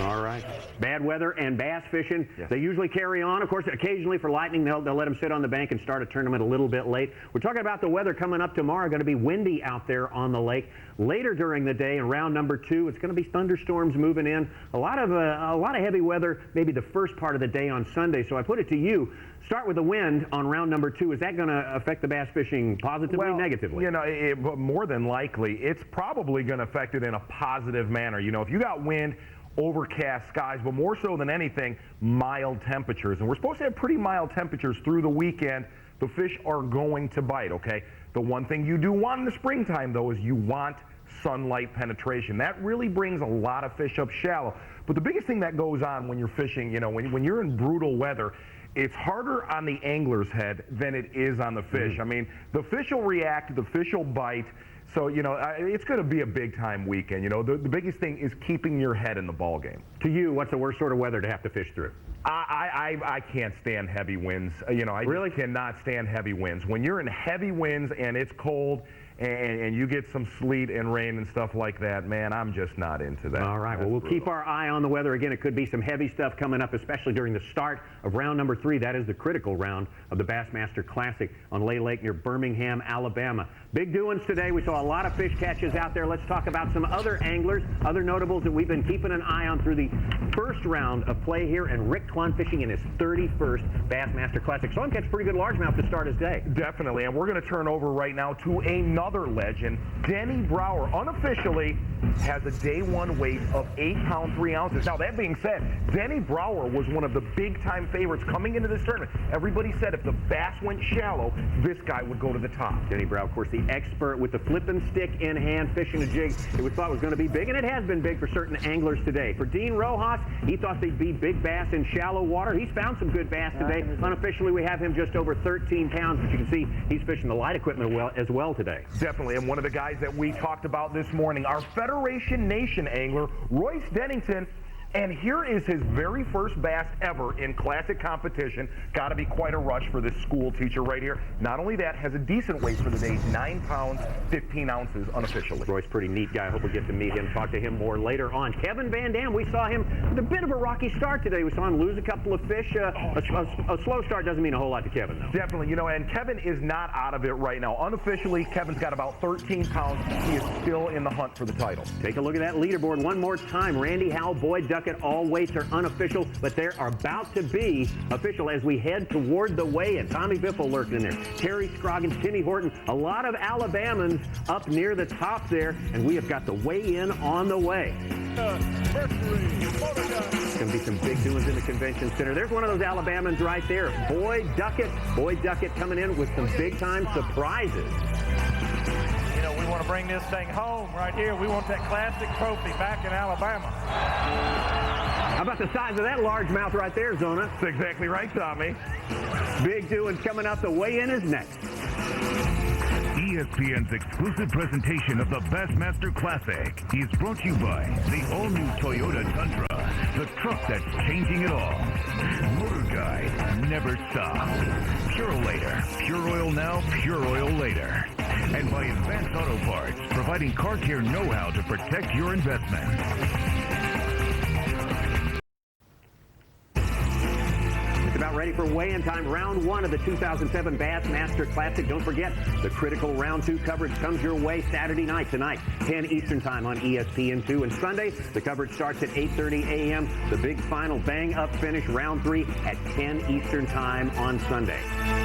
All right. Bad weather and bass fishing, yes. They usually carry on. Of course, occasionally for lightning, they'll let them sit on the bank and start a tournament a little bit late. We're talking about the weather coming up tomorrow. Going to be windy out there on the lake. Later during the day in round number 2, it's going to be thunderstorms moving in. A lot of heavy weather, maybe the first part of the day on Sunday. So I put it to you. Start with the wind on round number 2. Is that going to affect the bass fishing positively or negatively? You know, more than likely, it's probably going to affect it in a positive manner. You know, if you got wind, overcast skies, but more so than anything, mild temperatures. And we're supposed to have pretty mild temperatures through the weekend. The fish are going to bite, okay? The one thing you do want in the springtime, though, is you want sunlight penetration. That really brings a lot of fish up shallow. But the biggest thing that goes on when you're fishing, you know, when you're in brutal weather, it's harder on the angler's head than it is on the fish. I mean, the fish will react, the fish will bite. So, you know, it's going to be a big-time weekend. You know, the biggest thing is keeping your head in the ball game. To you, what's the worst sort of weather to have to fish through? I can't stand heavy winds. You know, I really cannot stand heavy winds. When you're in heavy winds and it's cold and you get some sleet and rain and stuff like that, man, I'm just not into that. All right, well, we'll keep our eye on the weather. Again, it could be some heavy stuff coming up, especially during the start of round number 3. That is the critical round of the Bassmaster Classic on Lay Lake near Birmingham, Alabama. Big doings today. We saw a lot of fish catches out there. Let's talk about some other anglers, other notables that we've been keeping an eye on through the first round of play here, and Rick Twan fishing in his 31st Bassmaster Classic. Saw him catch a pretty good largemouth to start his day. Definitely, and we're going to turn over right now to another legend. Denny Brower unofficially has a day 1 weight of 8 pounds 3 ounces. Now, that being said, Denny Brower was one of the big-time favorites coming into this tournament. Everybody said if the bass went shallow, this guy would go to the top. Denny Brower, of course, the expert with the flipping stick in hand, fishing a jig it was thought was going to be big, and it has been big for certain anglers today. For Dean Rojas, he thought they'd be big bass in shallow water. He's found some good bass today. Unofficially, we have him just over 13 pounds, but you can see he's fishing the light equipment as well today. Definitely, and one of the guys that we talked about this morning, our Federation Nation angler, Royce Dennington, And here is his very first bass ever in classic competition. Got to be quite a rush for this school teacher right here. Not only that, has a decent weight for the day, 9 pounds, 15 ounces unofficially. Roy's a pretty neat guy. I hope we get to meet him, talk to him more later on. Kevin Van Dam, we saw him with a bit of a rocky start today. We saw him lose a couple of fish. A slow start doesn't mean a whole lot to Kevin, though. Definitely, and Kevin is not out of it right now. Unofficially, Kevin's got about 13 pounds. He is still in the hunt for the title. Take a look at that leaderboard one more time. Randy Howell, Boyd Duckett, all weights are unofficial, but they're about to be official as we head toward the weigh-in. Tommy Biffle lurking in there. Terry Scroggins, Timmy Horton, a lot of Alabamans up near the top there, and we have got the weigh-in on the way. There's going to be some big doings in the convention center. There's one of those Alabamans right there, Boyd Duckett. Boyd Duckett coming in with some big-time surprises. We want to bring this thing home right here. We want that classic trophy back in Alabama. How about the size of that largemouth right there, Zona? That's exactly right, Tommy. Big doings coming up. The weigh-in is next. ESPN's exclusive presentation of the Bassmaster Classic is brought to you by the all-new Toyota Tundra, the truck that's changing it all. Motor Guide, never stop. Purolator, pure oil now, pure oil later. And by Advanced Auto Parts, providing car care know-how to protect your investment. About ready for weigh-in time. Round 1 of the 2007 Bassmaster Classic. Don't forget, the critical Round 2 coverage comes your way Saturday night tonight, 10 Eastern Time on ESPN2. And Sunday, the coverage starts at 8:30 a.m. The big final bang-up finish, Round 3, at 10 Eastern Time on Sunday.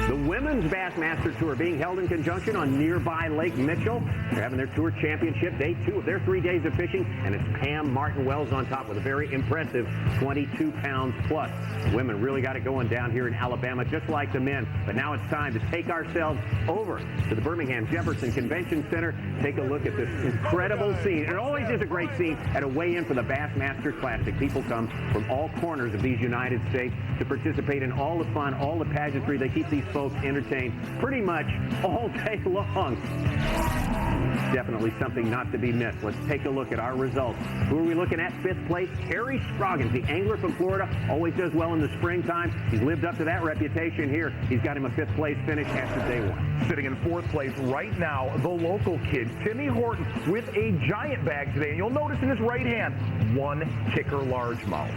The Women's Bassmaster Tour being held in conjunction on nearby Lake Mitchell. They're having their tour championship, day 2 of their 3 days of fishing, and it's Pam Martin Wells on top with a very impressive 22 pounds plus. Women really got it going down here in Alabama, just like the men. But now it's time to take ourselves over to the Birmingham Jefferson Convention Center. Take a look at this incredible scene. It always is a great scene at a weigh-in for the Bassmaster Classic. People come from all corners of these United States to participate in all the fun, all the pageantry. They keep these folks entertained pretty much all day long. Definitely something not to be missed. Let's take a look at our results. Who are we looking at? 5th place, Terry Scroggins, the angler from Florida. Always does well in the springtime. He's lived up to that reputation here. He's got him a 5th place finish after day 1. Sitting in 4th place right now, the local kid, Timmy Horton, with a giant bag today. And you'll notice in his right hand, 1 kicker largemouth.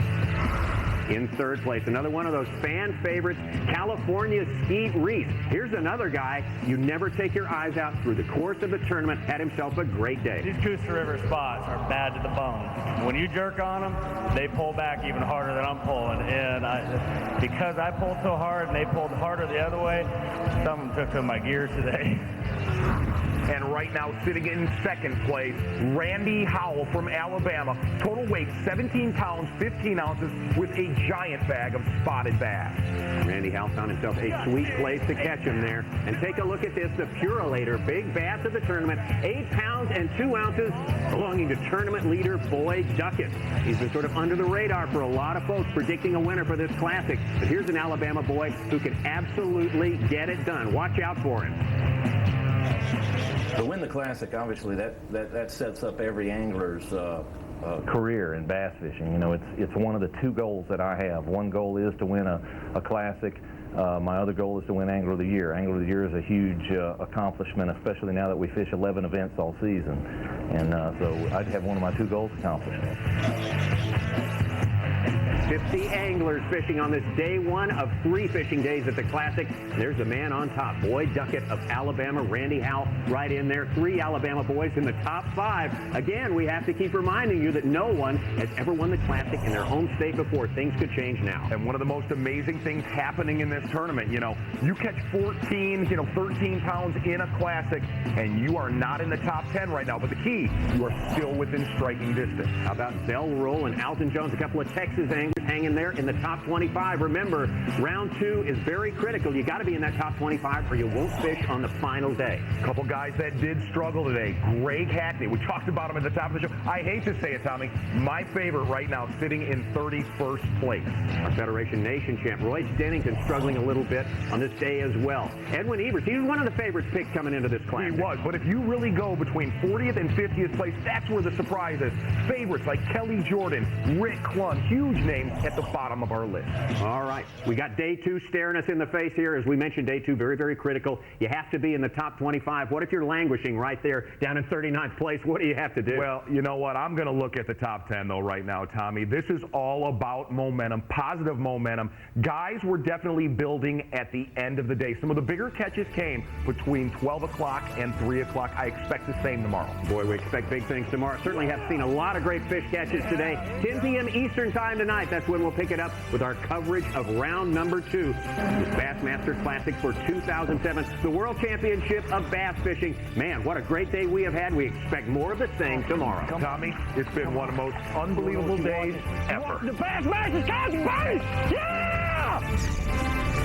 In 3rd place, another one of those fan favorites, California Skeet Reese. Here's another guy you never take your eyes out through the course of the tournament. Had himself a great day. These Coosa River spots are bad to the bone. When you jerk on them, they pull back even harder than I'm pulling. And because I pulled so hard and they pulled harder the other way, some of them took to my gears today. And right now, sitting in 2nd place, Randy Howell from Alabama. Total weight, 17 pounds, 15 ounces, with a giant bag of spotted bass. Randy Howell found himself a sweet place to catch him there. And take a look at this, the Purolator, big bass of the tournament, 8 pounds and 2 ounces, belonging to tournament leader Boyd Duckett. He's been sort of under the radar for a lot of folks predicting a winner for this classic. But here's an Alabama boy who can absolutely get it done. Watch out for him. To win the Classic, obviously, that sets up every angler's career in bass fishing. It's one of the 2 goals that I have. One goal is to win a Classic. My other goal is to win Angler of the Year. Angler of the Year is a huge accomplishment, especially now that we fish 11 events all season. And so I'd have one of my 2 goals accomplished. 50 anglers fishing on this day 1 of 3 fishing days at the Classic. There's the man on top, Boyd Duckett of Alabama, Randy Howell right in there. 3 Alabama boys in the top 5. Again, we have to keep reminding you that no one has ever won the Classic in their home state before. Things could change now. And one of the most amazing things happening in this tournament, you catch 14, 13 pounds in a Classic, and you are not in the top 10 right now. But the key, you are still within striking distance. How about Zell Roll and Alton Jones, a couple of Texas anglers hanging there in the top 25. Remember, round 2 is very critical. You got to be in that top 25 or you won't fish on the final day. A couple guys that did struggle today. Greg Hackney, we talked about him at the top of the show. I hate to say it, Tommy, my favorite right now, sitting in 31st place. Our Federation Nation champ, Roy Stennington, struggling a little bit on this day as well. Edwin Evers, he was one of the favorites picked coming into this class. He was, but if you really go between 40th and 50th place, that's where the surprise is. Favorites like Kelly Jordan, Rick Clun, huge names at the bottom of our list. All right, we got day 2 staring us in the face here. As we mentioned, day 2, very, very critical. You have to be in the top 25. What if you're languishing right there down in 39th place? What do you have to do? Well, you know what? I'm going to look at the top 10, though, right now, Tommy. This is all about momentum, positive momentum. Guys were definitely building at the end of the day. Some of the bigger catches came between 12 o'clock and 3 o'clock. I expect the same tomorrow. Boy, we expect big things tomorrow. Certainly have seen a lot of great fish catches today. 10 p.m. Eastern time tonight. That's when we'll pick it up with our coverage of round number 2, the Bassmaster Classic for 2007, the World Championship of Bass Fishing. Man, what a great day we have had. We expect more of the same tomorrow. Tommy, it's been one of the most unbelievable days ever. The Bassmaster Classic, buddy! Yeah!